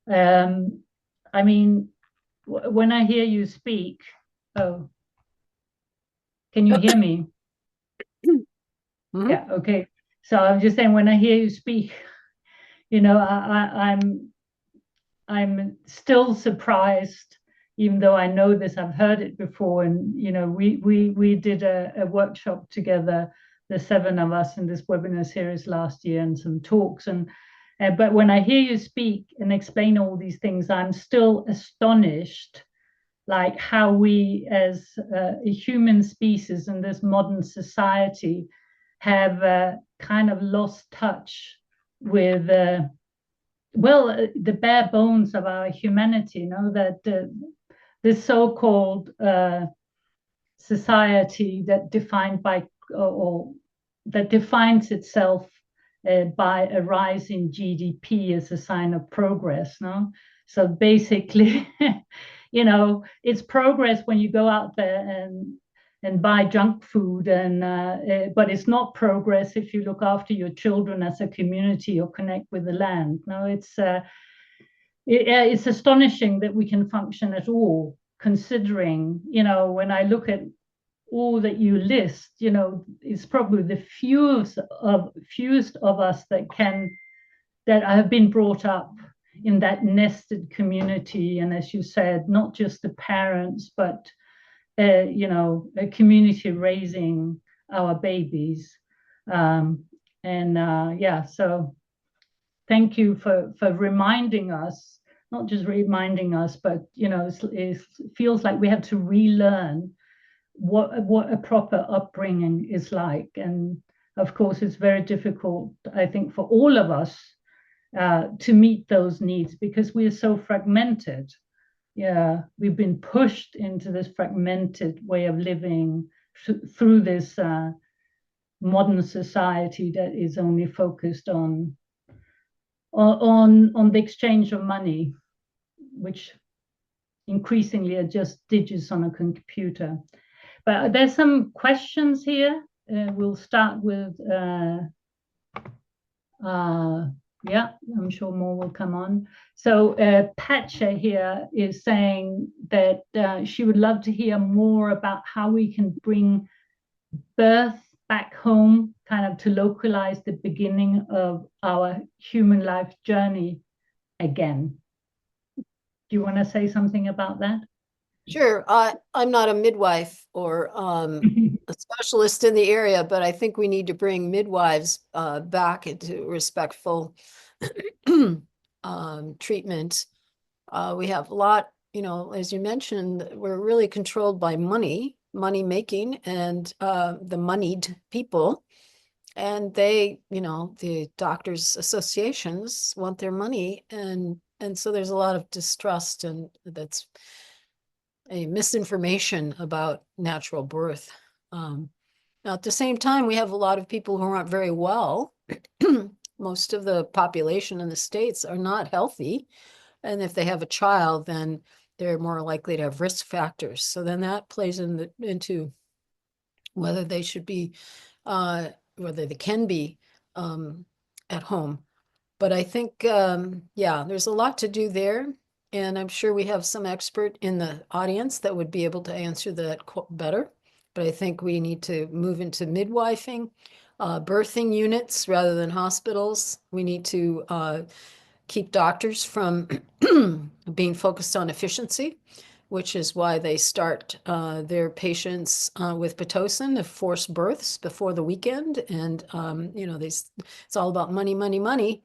I mean, when I hear you speak, oh, can you hear me? Mhm. Yeah, okay. So I'm just saying, when I hear you speak, you know, I'm still surprised, even though I know this, I've heard it before. And, you know, we did a workshop together, the 7 of us in this webinar series last year, and some talks. And but when I hear you speak and explain all these things, I'm still astonished, like how we as a human species in this modern society have kind of lost touch with the bare bones of our humanity. You know, that this so-called society that defined by or that defines itself by a rise in GDP as a sign of progress. No, so basically, you know, it's progress when you go out there and buy junk food, and but it's not progress if you look after your children as a community or connect with the land. No, it's astonishing that we can function at all, considering, you know, when I look at all that you list, you know, it's probably the fewest of us that have been brought up in that nested community. And as you said, not just the parents, but you know, a community raising our babies. Yeah, so thank you for reminding us, not just reminding us, but, you know, it feels like we have to relearn what a proper upbringing is like. And of course, it's very difficult, I think, for all of us to meet those needs because we are so fragmented. Yeah, we've been pushed into this fragmented way of living through this modern society that is only focused on the exchange of money, which increasingly are just digits on a computer. But there's some questions here. We'll start with, yeah, I'm sure more will come on. So Patcha here is saying that she would love to hear more about how we can bring birth back home, kind of to localize the beginning of our human life journey again. Do you want to say something about that? Sure. I'm not a midwife or a specialist in the area, but I think we need to bring midwives back into respectful treatment. We have a lot, you know, as you mentioned, we're really controlled by money making, and the moneyed people. And they, you know, the doctors' associations want their money, and so there's a lot of distrust, and that's a misinformation about natural birth. Now, at the same time, we have a lot of people who aren't very well. Most of the population in the States are not healthy. And if they have a child, then they're more likely to have risk factors. So then that plays into whether they should be, whether they can be at home. But I think, yeah, there's a lot to do there. And I'm sure we have some expert in the audience that would be able to answer that better. But I think we need to move into midwifing, birthing units rather than hospitals. We need to keep doctors from being focused on efficiency, which is why they start their patients with Pitocin, the forced births before the weekend. And, you know, it's all about money, money, money.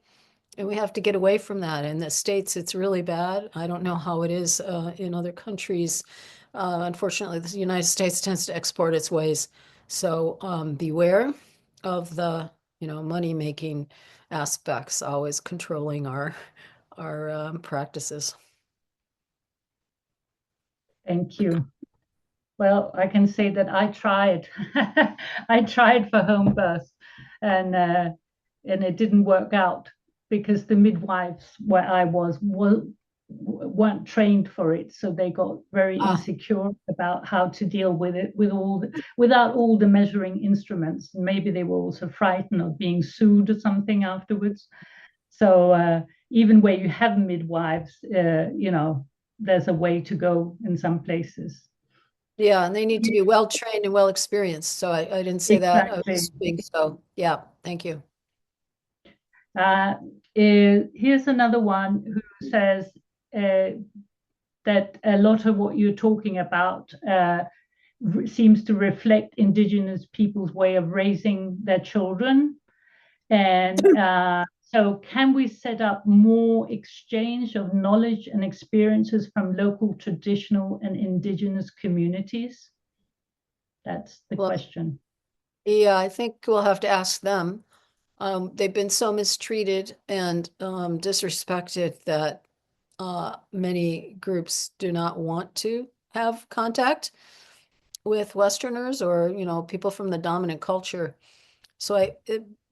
And we have to get away from that. In the States, it's really bad. I don't know how it is in other countries. Unfortunately, the United States tends to export its ways. So beware of the, you know, money-making aspects always controlling our practices. Thank you. Well, I can say that I tried. I tried for home birth, and it didn't work out because the midwives where I was weren't trained for it, so they got very insecure about how to deal with it without all the measuring instruments. Maybe they were also frightened of being sued or something afterwards. So even where you have midwives, there's a way to go in some places. Yeah, and they need to be well trained and well experienced. So I didn't say that. I Exactly. was being so, yeah, thank you. Here's another one who says that a lot of what you're talking about seems to reflect indigenous people's way of raising their children. And so can we set up more exchange of knowledge and experiences from local traditional and indigenous communities? That's the question. Yeah, I think we'll have to ask them. They've been so mistreated and disrespected that many groups do not want to have contact with Westerners or, people from the dominant culture.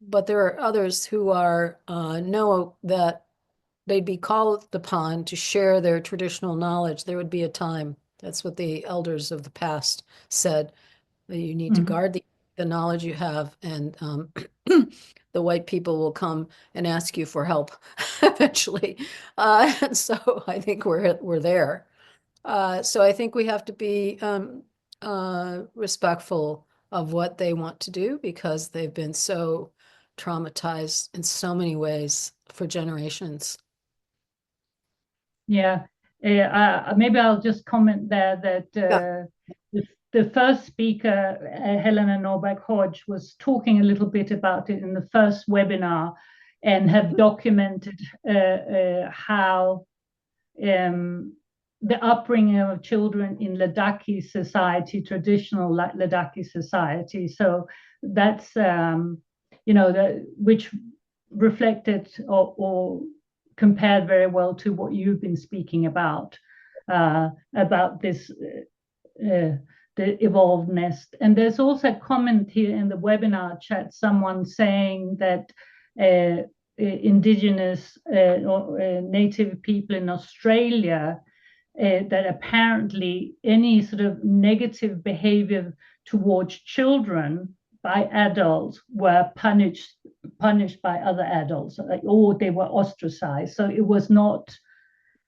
But there are others who know that they'd be called upon to share their traditional knowledge. There would be a time. That's what the elders of the past said, that you need to guard the knowledge you have, and the white people will come and ask you for help eventually. And so I think we're there. So I think we have to be respectful of what they want to do because they've been so traumatized in so many ways for generations. Yeah. Maybe I'll just comment there that the first speaker, Helena Norberg Hodge, was talking a little bit about it in the first webinar and have documented how the upbringing of children in Ladakhi society, traditional Ladakhi society. So that's, which reflected or compared very well to what you've been speaking about this, the evolved nest. And there's also a comment here in the webinar chat, someone saying that indigenous or native people in Australia, that apparently any sort of negative behavior towards children by adults were punished by other adults, or they were ostracized. So it was not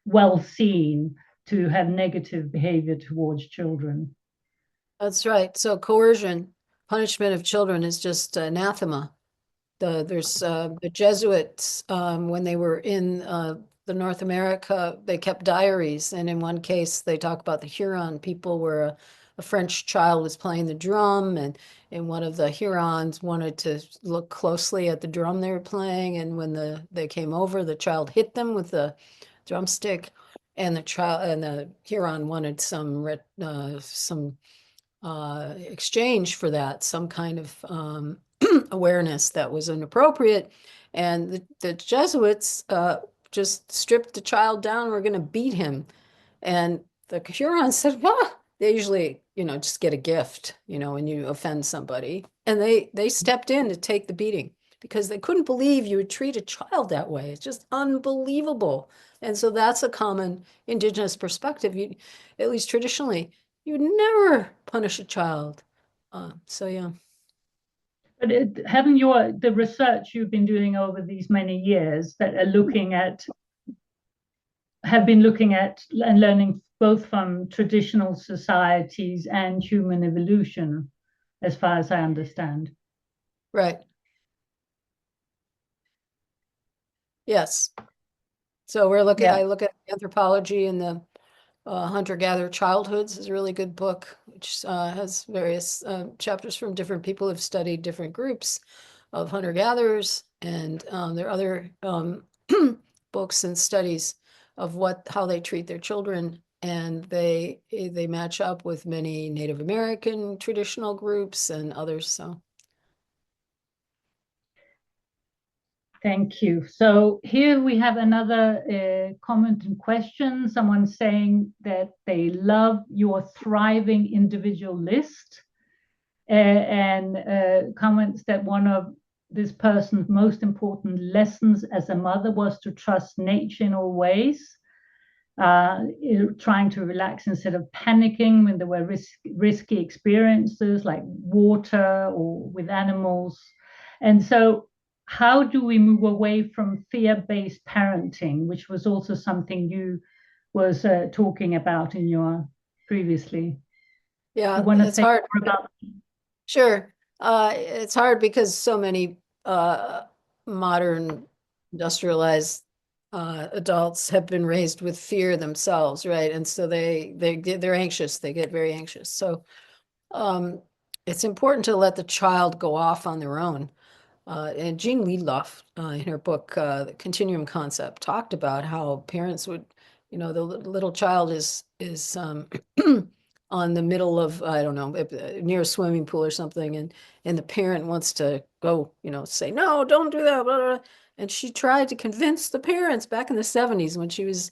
well seen to have negative behavior towards children. That's right. So coercion, punishment of children is just anathema. There's the Jesuits, when they were in the North America, they kept diaries. And in one case, they talk about the Huron people where a French child was playing the drum, and one of the Hurons wanted to look closely at the drum they were playing. And when they came over, the child hit them with the drumstick, and the Huron wanted some exchange for that, some kind of awareness that was inappropriate. And the Jesuits just stripped the child down. We're going to beat him. And the Hurons said, well, they usually, just get a gift, when you offend somebody. And they stepped in to take the beating because they couldn't believe you would treat a child that way. It's just unbelievable. And so that's a common indigenous perspective. At least traditionally, you would never punish a child. So yeah. But the research you've been doing over these many years that are have been looking at and learning both from traditional societies and human evolution, as far as I understand. Right. Yes. So I look at anthropology, and the Hunter-Gatherer Childhoods is a really good book, which has various chapters from different people who've studied different groups of hunter-gatherers. And there are other books and studies of how they treat their children. And they match up with many Native American traditional groups and others. So Thank you. So here we have another comment and question. Someone saying that they love your thriving individual list, and comments that one of this person's most important lessons as a mother was to trust nature in all ways, trying to relax instead of panicking when there were risky experiences like water or with animals. And so how do we move away from fear-based parenting, which was also something you was talking about in your previously? Yeah, You want to it's say hard. more about? Sure. It's hard because so many modern industrialized adults have been raised with fear themselves, right? And so they're anxious. They get very anxious. So it's important to let the child go off on their own. And Jean Liedloff, in her book, The Continuum Concept, talked about how parents would, the little child is on the middle of, I don't know, near a swimming pool or something, and the parent wants to go, say, no, don't do that, blah, blah, blah. And she tried to convince the parents back in the 70s when she was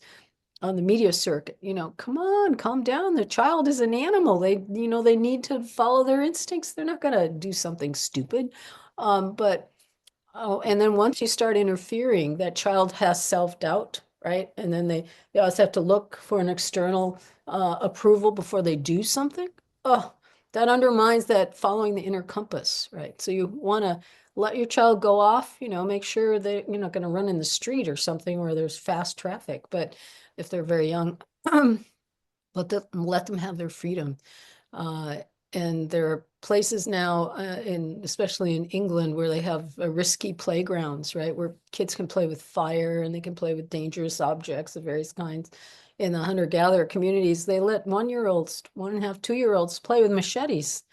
on the media circuit, come on, calm down. The child is an animal. They need to follow their instincts. They're not going to do something stupid. And then once you start interfering, that child has self-doubt, right? And then they always have to look for an external approval before they do something. Oh, that undermines that following the inner compass, right? So you want to let your child go off, make sure that you're not going to run in the street or something where there's fast traffic. But if they're very young, let them have their freedom. And there are places now, especially in England, where they have risky playgrounds, right? Where kids can play with fire and they can play with dangerous objects of various kinds. In the hunter-gatherer communities, they let 1-year-olds, 1.5, 2-year-olds play with machetes.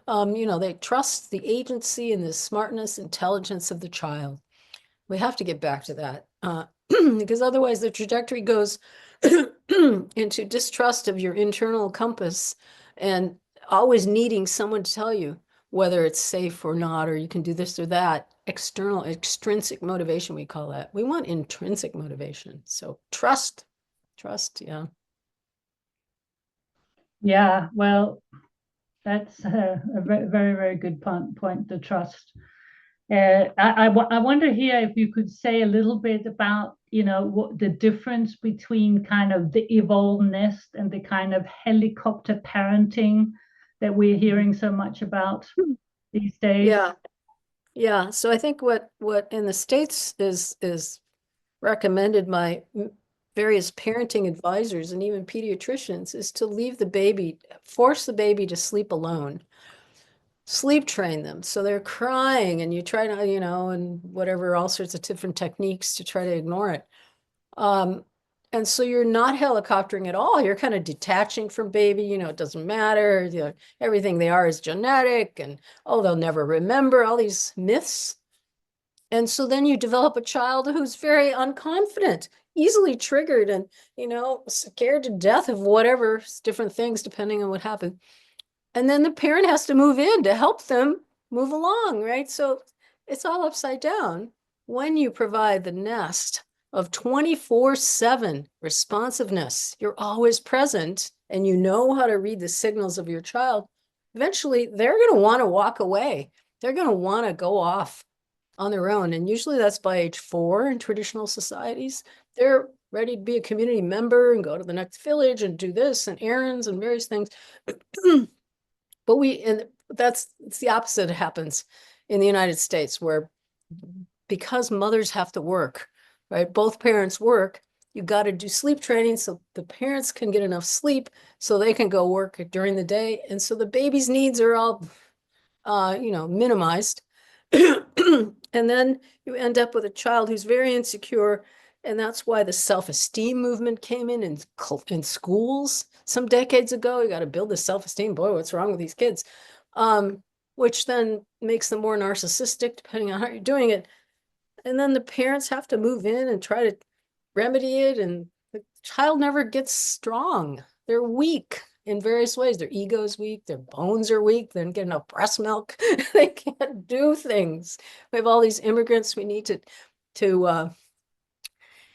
They trust the agency and the smartness, intelligence of the child. We have to get back to that because otherwise the trajectory goes into distrust of your internal compass and always needing someone to tell you whether it's safe or not, or you can do this or that. Extrinsic motivation, we call that. We want intrinsic motivation. So trust, yeah. Yeah, well, that's a very, very good point, the trust. I wonder here if you could say a little bit about, what the difference between kind of the evolved nest and the kind of helicopter parenting that we're hearing so much about these days. Yeah. So I think what in the States is recommended by various parenting advisors and even pediatricians is to leave the baby, force the baby to sleep alone. Sleep train them. So they're crying and you try to, and whatever, all sorts of different techniques to try to ignore it. And so you're not helicoptering at all. You're kind of detaching from baby, it doesn't matter. Everything they are is genetic and, they'll never remember, all these myths. And so then you develop a child who's very unconfident, easily triggered and, scared to death of whatever, different things, depending on what happened. And then the parent has to move in to help them move along, right? So it's all upside down. When you provide the nest of 24/7 responsiveness, you're always present and you know how to read the signals of your child, eventually they're going to want to walk away. They're going to want to go off on their own. And usually that's by age 4 in traditional societies. They're ready to be a community member and go to the next village and do this and errands and various things. But it's the opposite happens in the United States, where because mothers have to work, right? Both parents work, you got to do sleep training so the parents can get enough sleep so they can go work during the day. And so the baby's needs are all, minimized. And then you end up with a child who's very insecure. And that's why the self-esteem movement came in schools some decades ago. You got to build the self-esteem. Boy, what's wrong with these kids? Which then makes them more narcissistic, depending on how you're doing it. And then the parents have to move in and try to remedy it. And the child never gets strong. They're weak in various ways. Their ego is weak. Their bones are weak. They don't get enough breast milk. They can't do things. We have all these immigrants. We need to to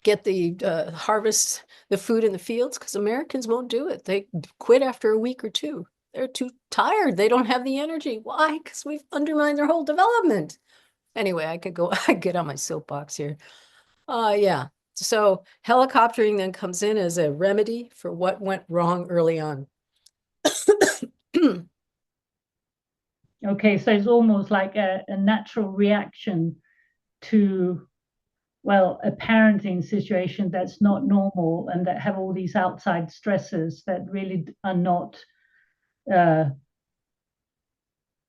get the harvest the food in the fields, because Americans won't do it. They quit after a week or two. They're too tired. They don't have the energy. Why? Because we've undermined their whole development. Anyway, I could go, I get on my soapbox here. Yeah. So helicoptering then comes in as a remedy for what went wrong early on. Okay, so it's almost like a natural reaction to, well, a parenting situation that's not normal and that have all these outside stresses that really are not, well,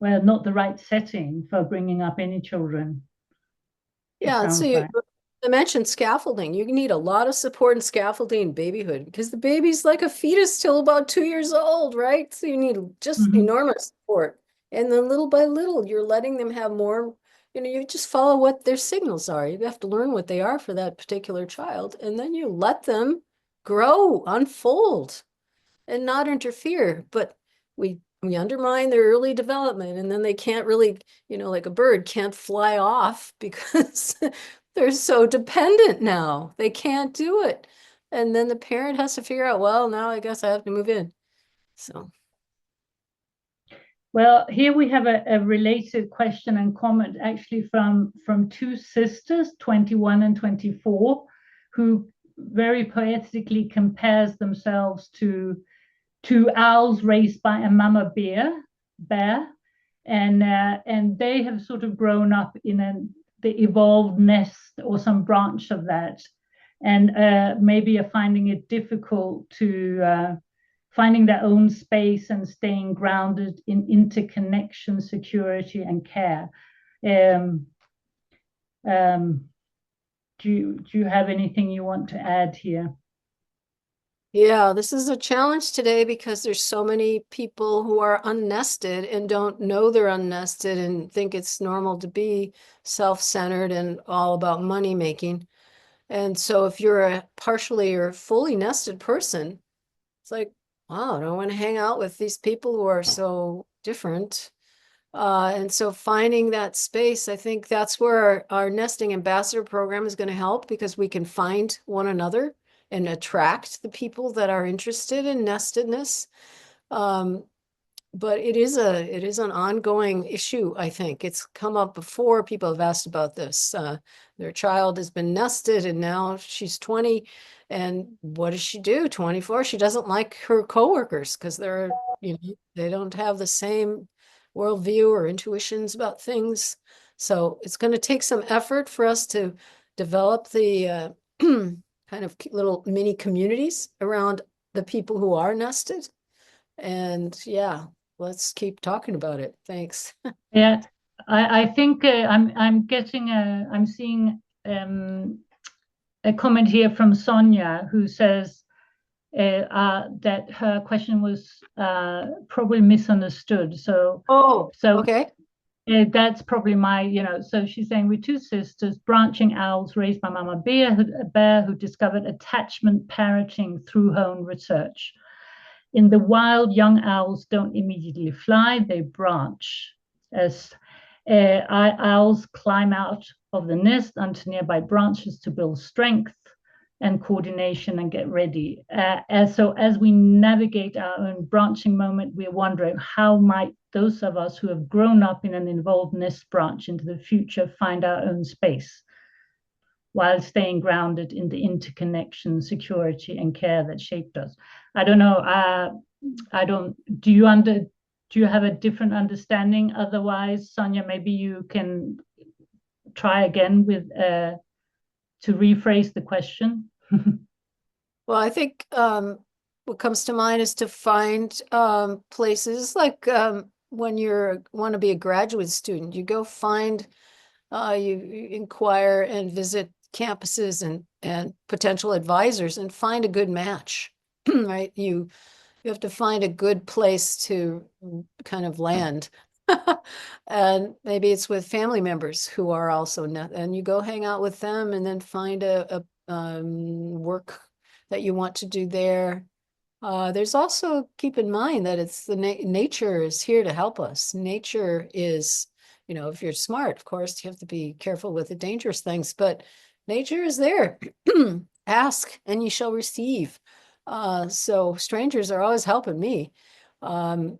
not the right setting for bringing up any children. Yeah, so I mentioned scaffolding. You need a lot of support and scaffolding in babyhood because the baby's like a fetus till about 2 years old, right? So you need just enormous support. And then little by little, you're letting them have more, you just follow what their signals are. You have to learn what they are for that particular child. And then you let them grow, unfold, and not interfere. But we undermine their early development, and then they can't really, like a bird can't fly off because they're so dependent now. They can't do it. And then the parent has to figure out, well, now I guess I have to move in. So. Well, here we have a related question and comment actually from two sisters, 21 and 24, who very poetically compares themselves to owls raised by a mama bear, and they have sort of grown up in the evolved nest or some branch of that, and maybe are finding it difficult to finding their own space and staying grounded in interconnection, security, and care. Do you have anything you want to add here? Yeah, this is a challenge today because there's so many people who are unnested and don't know they're unnested and think it's normal to be self-centered and all about money making. And so if you're a partially or fully nested person, it's like, wow, I don't want to hang out with these people who are so different. And so finding that space, I think that's where our nesting ambassador program is going to help, because we can find one another and attract the people that are interested in nestedness. But it is an ongoing issue. I think it's come up before. People have asked about this. Their child has been nested and now she's 20. And what does she do? 24. She doesn't like her coworkers because they don't have the same worldview or intuitions about things. So it's going to take some effort for us to develop the kind of little mini communities around the people who are nested. And yeah, let's keep talking about it. Thanks. Yeah, I think I'm seeing a comment here from Sonia, who says that her question was probably misunderstood. So Okay. That's probably so she's saying, we're two sisters, branching owls raised by Mama Bear, who discovered attachment parenting through her own research. In the wild, young owls don't immediately fly, they branch. As owls climb out of the nest onto nearby branches to build strength and coordination and get ready. So as we navigate our own branching moment, we're wondering, how might those of us who have grown up in an involved nest branch into the future find our own space while staying grounded in the interconnection, security, and care that shaped us? I don't know. Do you have a different understanding? Otherwise, Sonia, maybe you can try again with to rephrase the question. Well, I think what comes to mind is to find places like when you want to be a graduate student, you go find, you inquire and visit campuses and potential advisors and find a good match, right? You have to find a good place to kind of land. And maybe it's with family members who are also and you go hang out with them and then find a work that you want to do there. There's also, keep in mind that it's the nature is here to help us. Nature is, you know, if you're smart, of course, you have to be careful with the dangerous things, but nature is there. Ask and you shall receive. So strangers are always helping me. You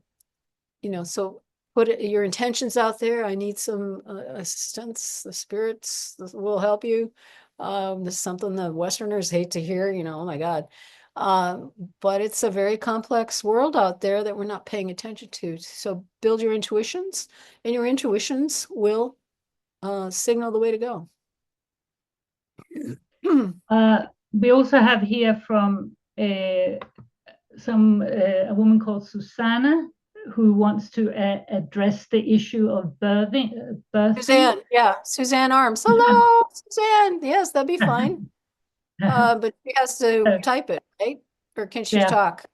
know, so put your intentions out there. I need some assistance. The spirits will help you. This is something the Westerners hate to hear, you know, oh my God. But it's a very complex world out there that we're not paying attention to. So build your intuitions, and your intuitions will signal the way to go. We also have here from a woman called Susanna, who wants to address the issue of birthing. Suzanne, yeah, Suzanne Arms. Hello, Suzanne. Yes, that'd be fine. But she has to type it, right? Or can she talk?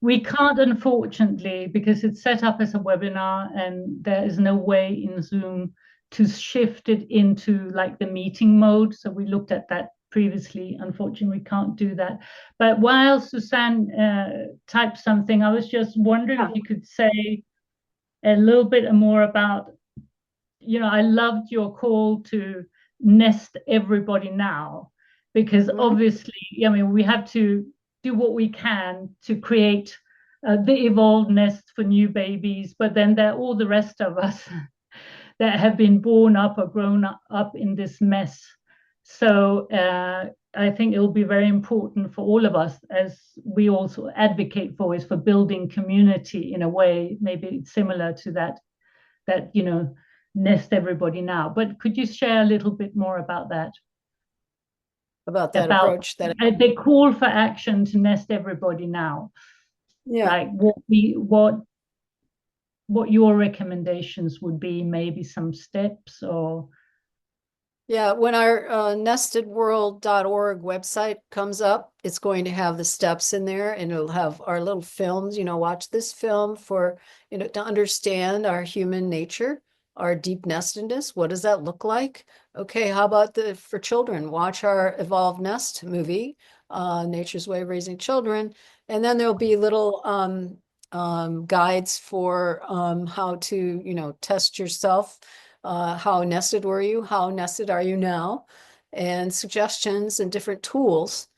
We can't, unfortunately, because it's set up as a webinar and there is no way in Zoom to shift it into like the meeting mode. So we looked at that previously. Unfortunately, we can't do that. But while Suzanne typed something, I was just wondering if you could say a little bit more about, you know, I loved your call to nest everybody now, because obviously, I mean, we have to do what we can to create the evolved nest for new babies, but then there are all the rest of us that have been born up or grown up in this mess. So I think it will be very important for all of us, as we also advocate for, is for building community in a way, maybe similar to that, you know, nest everybody now. But could you share a little bit more about that? About that approach, that the call for action to nest everybody now. Yeah. Like what your recommendations would be, maybe some steps or. Yeah, when our nestedworld.org website comes up, it's going to have the steps in there, and it'll have our little films, you know, watch this film for, you know, to understand our human nature, our deep nestedness. What does that look like? Okay, how about for children? Watch our Evolved Nest movie, Nature's Way of Raising Children. And then there'll be little guides for how to, you know, test yourself. How nested were you? How nested are you now? And suggestions and different tools.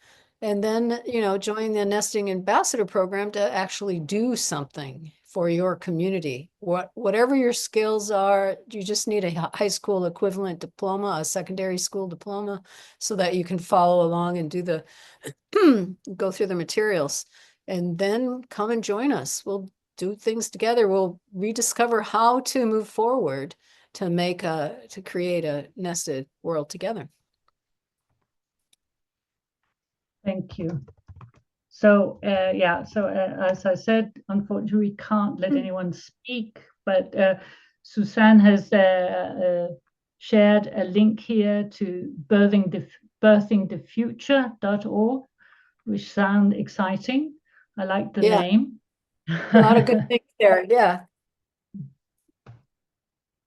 And then, you know, join the Nesting Ambassador Program to actually do something for your community. Whatever your skills are, you just need a high school equivalent diploma, a secondary school diploma, so that you can follow along and do the go through the materials. And then come and join us. We'll do things together. We'll rediscover how to move forward to create a nested world together. Thank you. So as I said, unfortunately, we can't let anyone speak, but Suzanne has shared a link here to birthingthefuture.org, which sound exciting. I like the name. A lot of good things there. Yeah.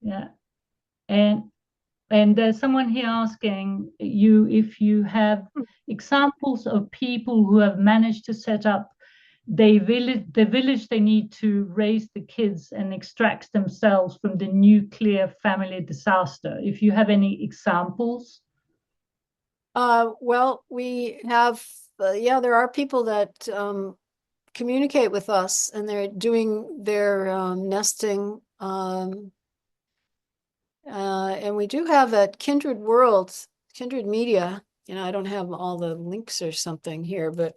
Yeah. And there's someone here asking you if you have examples of people who have managed to set up the village they need to raise the kids and extract themselves from the nuclear family disaster. If you have any examples. Well, we have, there are people that communicate with us, and they're doing their nesting. And we do have at Kindred Media, you know, I don't have all the links or something here, but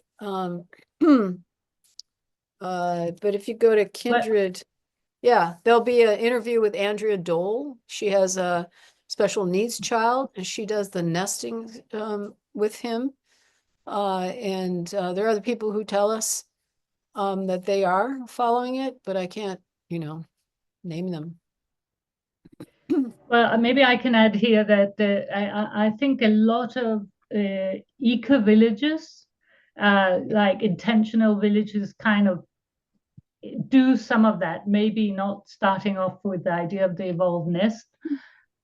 if you go to Kindred, there'll be an interview with Andrea Dole. She has a special needs child, and she does the nesting with him. And there are other people who tell us that they are following it, but I can't, you know, name them. Well, maybe I can add here that I think a lot of eco villages, like intentional villages, kind of do some of that. Maybe not starting off with the idea of the evolved nest,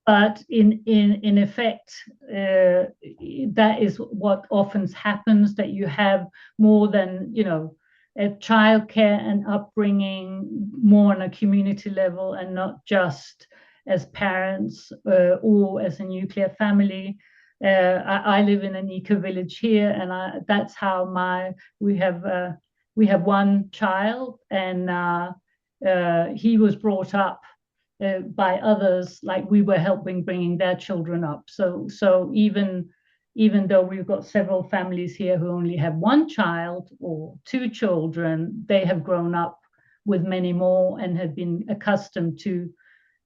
but in effect, that is what often happens. That you have more than, you know, a childcare and upbringing more on a community level, and not just as parents or as a nuclear family. I live in an eco village here, and that's how we have one child, and he was brought up by others, like we were helping bringing their children up. So even though we've got several families here who only have one child or two children, they have grown up with many more and have been accustomed to,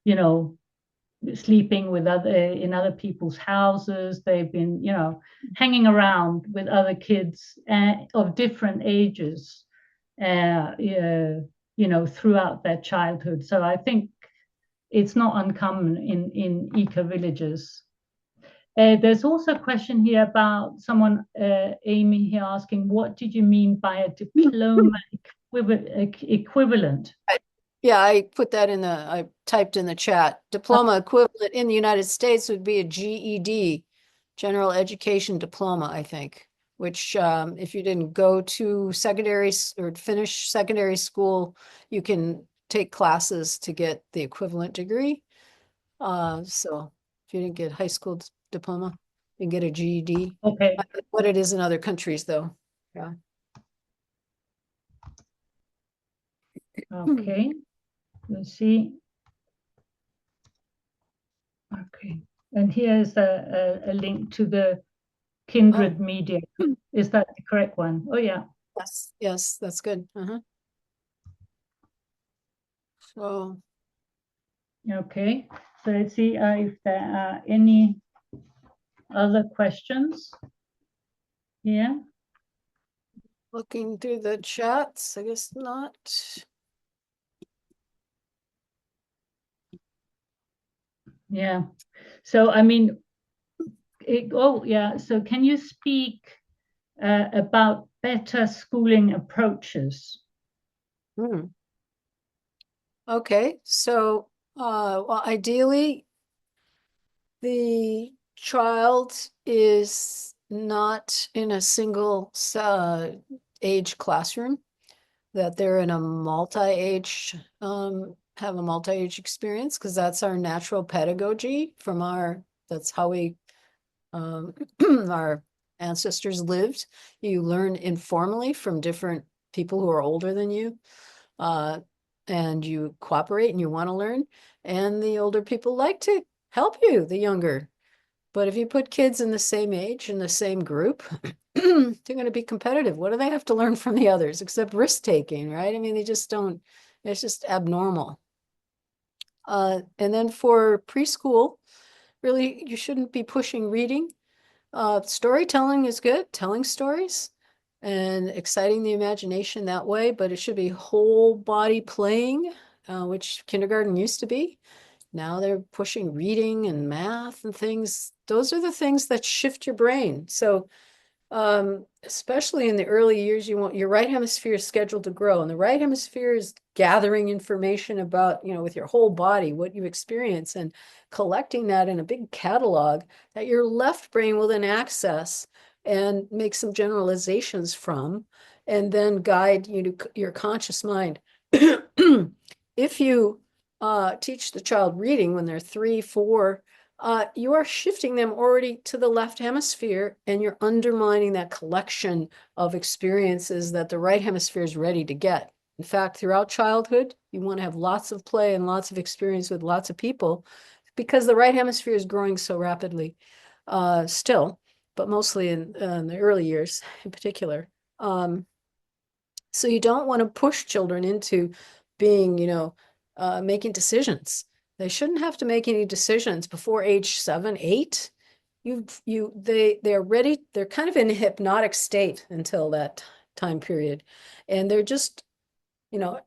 you know, sleeping with in other people's houses. They've been, hanging around with other kids of different ages, throughout their childhood. So I think it's not uncommon in eco villages. There's also a question here about someone, Amy here, asking, what did you mean by a diploma equivalent? Yeah, I put that I typed in the chat. Diploma equivalent in the United States would be a GED, General Education Diploma, I think, which if you didn't go to secondary or finish secondary school, you can take classes to get the equivalent degree. So if you didn't get high school diploma, you can get a GED. Okay. I don't know what it is in other countries, though. Yeah. Okay. Let's see. Okay. And here's a link to the Kindred Media. Is that the correct one? Oh, yeah. Yes, that's good. So, okay. So let's see if there are any other questions. Yeah. looking through the chats, I guess not. Yeah. So, I mean, so can you speak about better schooling approaches? Okay, so well, ideally, the child is not in a single age classroom, that they're in a multi-age, have a multi-age experience, because that's our natural pedagogy that's how we, our ancestors lived. You learn informally from different people who are older than you. And you cooperate and you want to learn, and the older people like to help you, the younger. But if you put kids in the same age, in the same group, they're going to be competitive. What do they have to learn from the others except risk-taking, right? I mean, they just don't, it's just abnormal. And then for preschool, really, you shouldn't be pushing reading. Storytelling is good, telling stories and exciting the imagination that way, but it should be whole body playing, which kindergarten used to be. Now they're pushing reading and math and things. Those are the things that shift your brain. So especially in the early years, you want your right hemisphere is scheduled to grow, and the right hemisphere is gathering information about, with your whole body, what you experience, and collecting that in a big catalog that your left brain will then access and make some generalizations from, and then guide you to your conscious mind. If you teach the child reading when they're 3, 4, you are shifting them already to the left hemisphere, and you're undermining that collection of experiences that the right hemisphere is ready to get. In fact, throughout childhood, you want to have lots of play and lots of experience with lots of people, because the right hemisphere is growing so rapidly still, but mostly in the early years in particular. So you don't want to push children into being, making decisions. They shouldn't have to make any decisions before age 7, 8. They're ready. They're kind of in a hypnotic state until that time period, and they're just,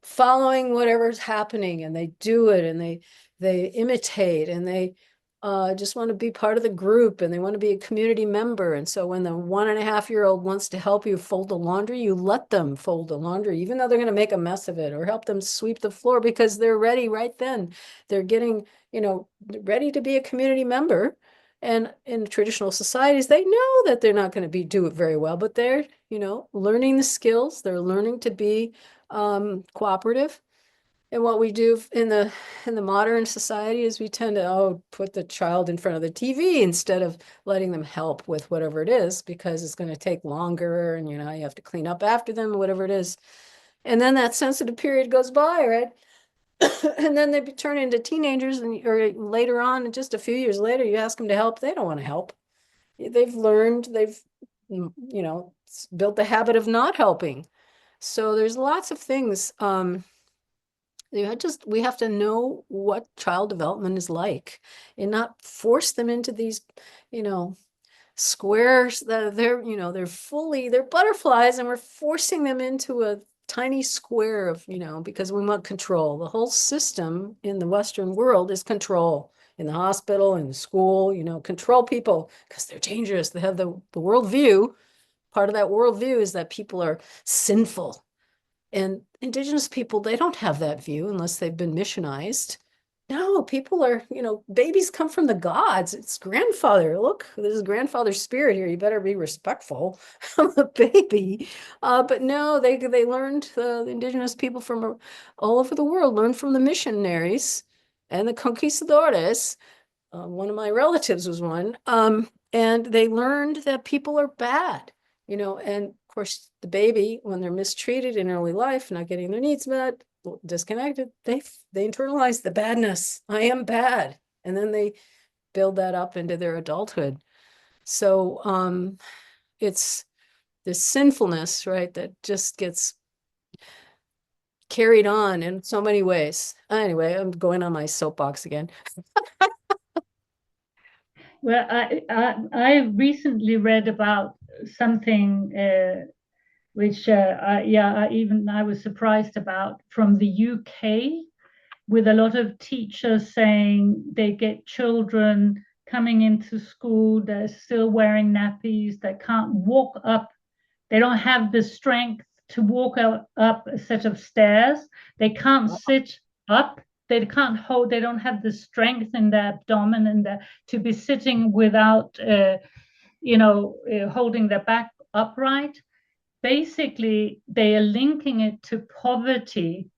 following whatever's happening, and they do it, and they imitate, and they just want to be part of the group, and they want to be a community member. And so when the 1.5-year-old wants to help you fold the laundry, you let them fold the laundry, even though they're going to make a mess of it, or help them sweep the floor, because they're ready right then. They're getting, ready to be a community member. And in traditional societies, they know that they're not going to do it very well, but they're, learning the skills. They're learning to be cooperative. And what we do in the modern society is we tend to put the child in front of the TV instead of letting them help with whatever it is, because it's going to take longer, and you have to clean up after them, whatever it is. And then that sensitive period goes by, right? And then they turn into teenagers, or later on, just a few years later, you ask them to help, they don't want to help. They've built the habit of not helping. So there's lots of things. We have to know what child development is like, and not force them into these, squares that they're butterflies, and we're forcing them into a tiny square of, because we want control. The whole system in the Western world is control. In the hospital, in the school, control people because they're dangerous. They have the worldview. Part of that worldview is that people are sinful. And indigenous people, they don't have that view unless they've been missionized. No, people are, babies come from the gods. It's grandfather. Look, this is grandfather's spirit here. You better be respectful of the baby. But no, they learned, the indigenous people from all over the world learned from the missionaries and the conquistadores. One of my relatives was one. And they learned that people are bad, and of course the baby, when they're mistreated in early life, not getting their needs met, disconnected, they internalize the badness. I am bad. And then they build that up into their adulthood. So it's this sinfulness, right, that just gets carried on in so many ways. Anyway, I'm going on my soapbox again. Well, I recently read about something which I was surprised about, from the UK, with a lot of teachers saying they get children coming into school, they're still wearing nappies, they can't walk up, they don't have the strength to walk up a set of stairs, they can't sit up, they can't hold, they don't have the strength in their abdomen and to be sitting without holding their back upright. Basically, they are linking it to poverty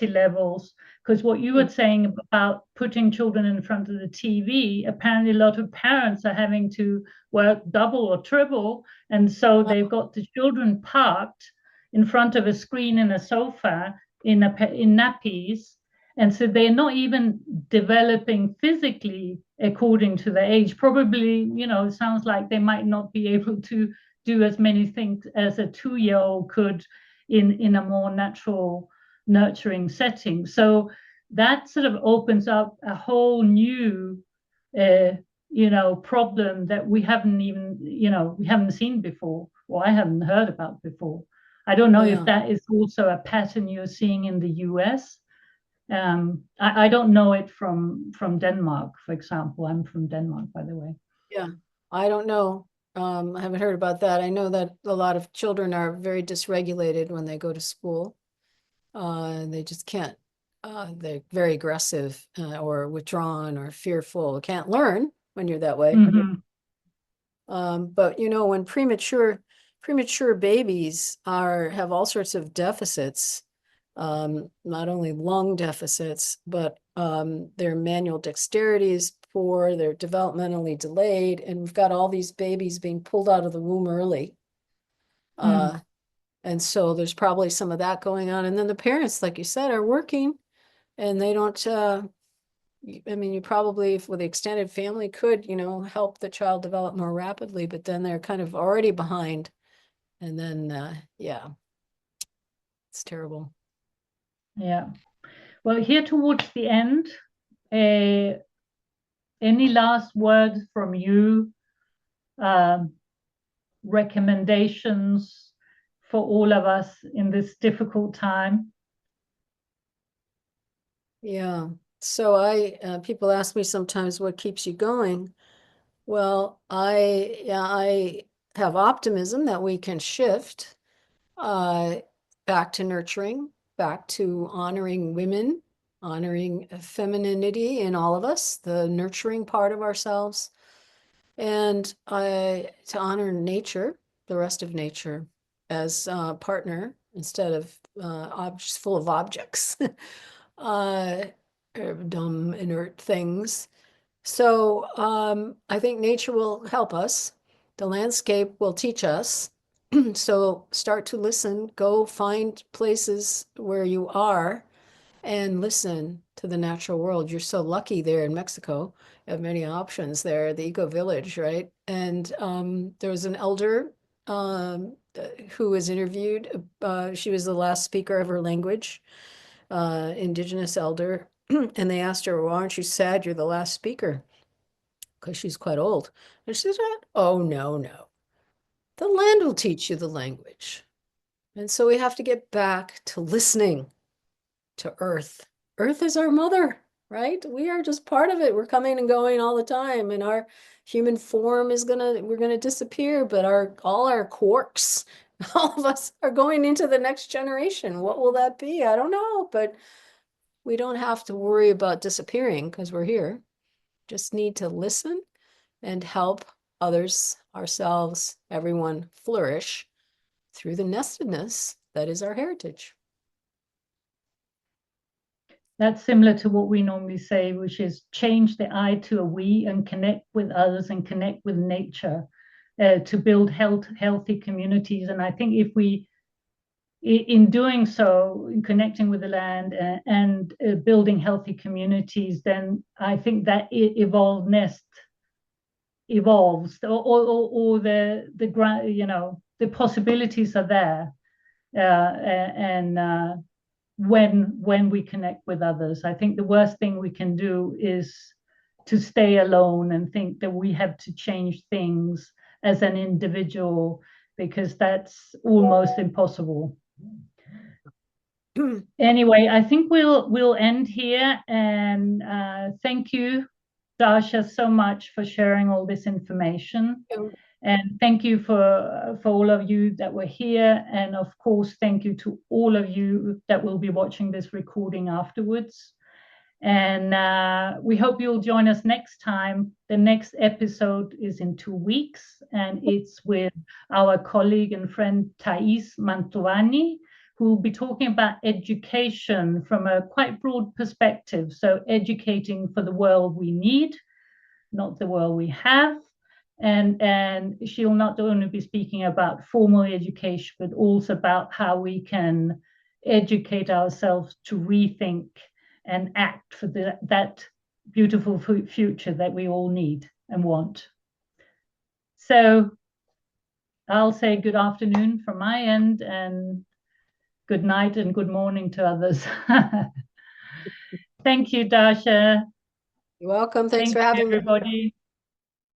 levels, because what you were saying about putting children in front of the TV, apparently a lot of parents are having to work double or triple, and so they've got the children parked in front of a screen in a sofa in nappies, and so they're not even developing physically according to their age. Probably, it sounds like they might not be able to do as many things as a 2-year-old could in a more natural, nurturing setting. So that sort of opens up a whole new problem that we haven't seen before, or I haven't heard about before. I don't know if that is also a pattern you're seeing in the US. I don't know it from Denmark, for example. I'm from Denmark, by the way. Yeah, I don't know. I haven't heard about that. I know that a lot of children are very dysregulated when they go to school. They just can't, they're very aggressive or withdrawn or fearful. Can't learn when you're that way. But when premature babies have all sorts of deficits, not only lung deficits, but their manual dexterity is poor, they're developmentally delayed, and we've got all these babies being pulled out of the womb early. And so there's probably some of that going on. And then the parents, like you said, are working, and they don't, you probably, with the extended family, could, help the child develop more rapidly, but then they're kind of already behind. And then, it's terrible. Yeah. Well, here towards the end, any last words from you, recommendations for all of us in this difficult time? Yeah. So people ask me sometimes, what keeps you going? Well, I have optimism that we can shift back to nurturing, back to honoring women, honoring femininity in all of us, the nurturing part of ourselves, and to honor nature, the rest of nature, as a partner instead of full of objects. dumb, inert things. So I think nature will help us. The landscape will teach us. So start to listen, go find places where you are and listen to the natural world. You're so lucky there in Mexico. You have many options there, the eco village, right? And there was an elder who was interviewed. She was the last speaker of her language, indigenous elder. And they asked her, well, aren't you sad you're the last speaker? Because she's quite old. And she said, oh, no, no. The land will teach you the language. And so we have to get back to listening to Earth. Earth is our mother, right? We are just part of it. We're coming and going all the time. And our human form is we're gonna disappear, but all our quarks, all of us are going into the next generation. What will that be? I don't know, but we don't have to worry about disappearing because we're here. Just need to listen and help others, ourselves, everyone flourish through the nestedness that is our heritage. That's similar to what we normally say, which is change the I to a we and connect with others and connect with nature to build healthy communities. And I think if we, in doing so, in connecting with the land and building healthy communities, then I think that evolved nest evolves, or the possibilities are there, and when we connect with others. I think the worst thing we can do is to stay alone and think that we have to change things as an individual, because that's almost impossible. Anyway, I think we'll end here, and thank you, Darcia, so much for sharing all this information. And thank you for all of you that were here. And of course, thank you to all of you that will be watching this recording afterwards. And we hope you'll join us next time. The next episode is in 2 weeks, and it's with our colleague and friend Thais Mantovani, who will be talking about education from a quite broad perspective. So educating for the world we need, not the world we have. And she'll not only be speaking about formal education, but also about how we can educate ourselves to rethink and act for that beautiful future that we all need and want. So I'll say good afternoon from my end, and good night and good morning to others. Thank you, Darcia. You're welcome. Thanks for you, having me. everybody.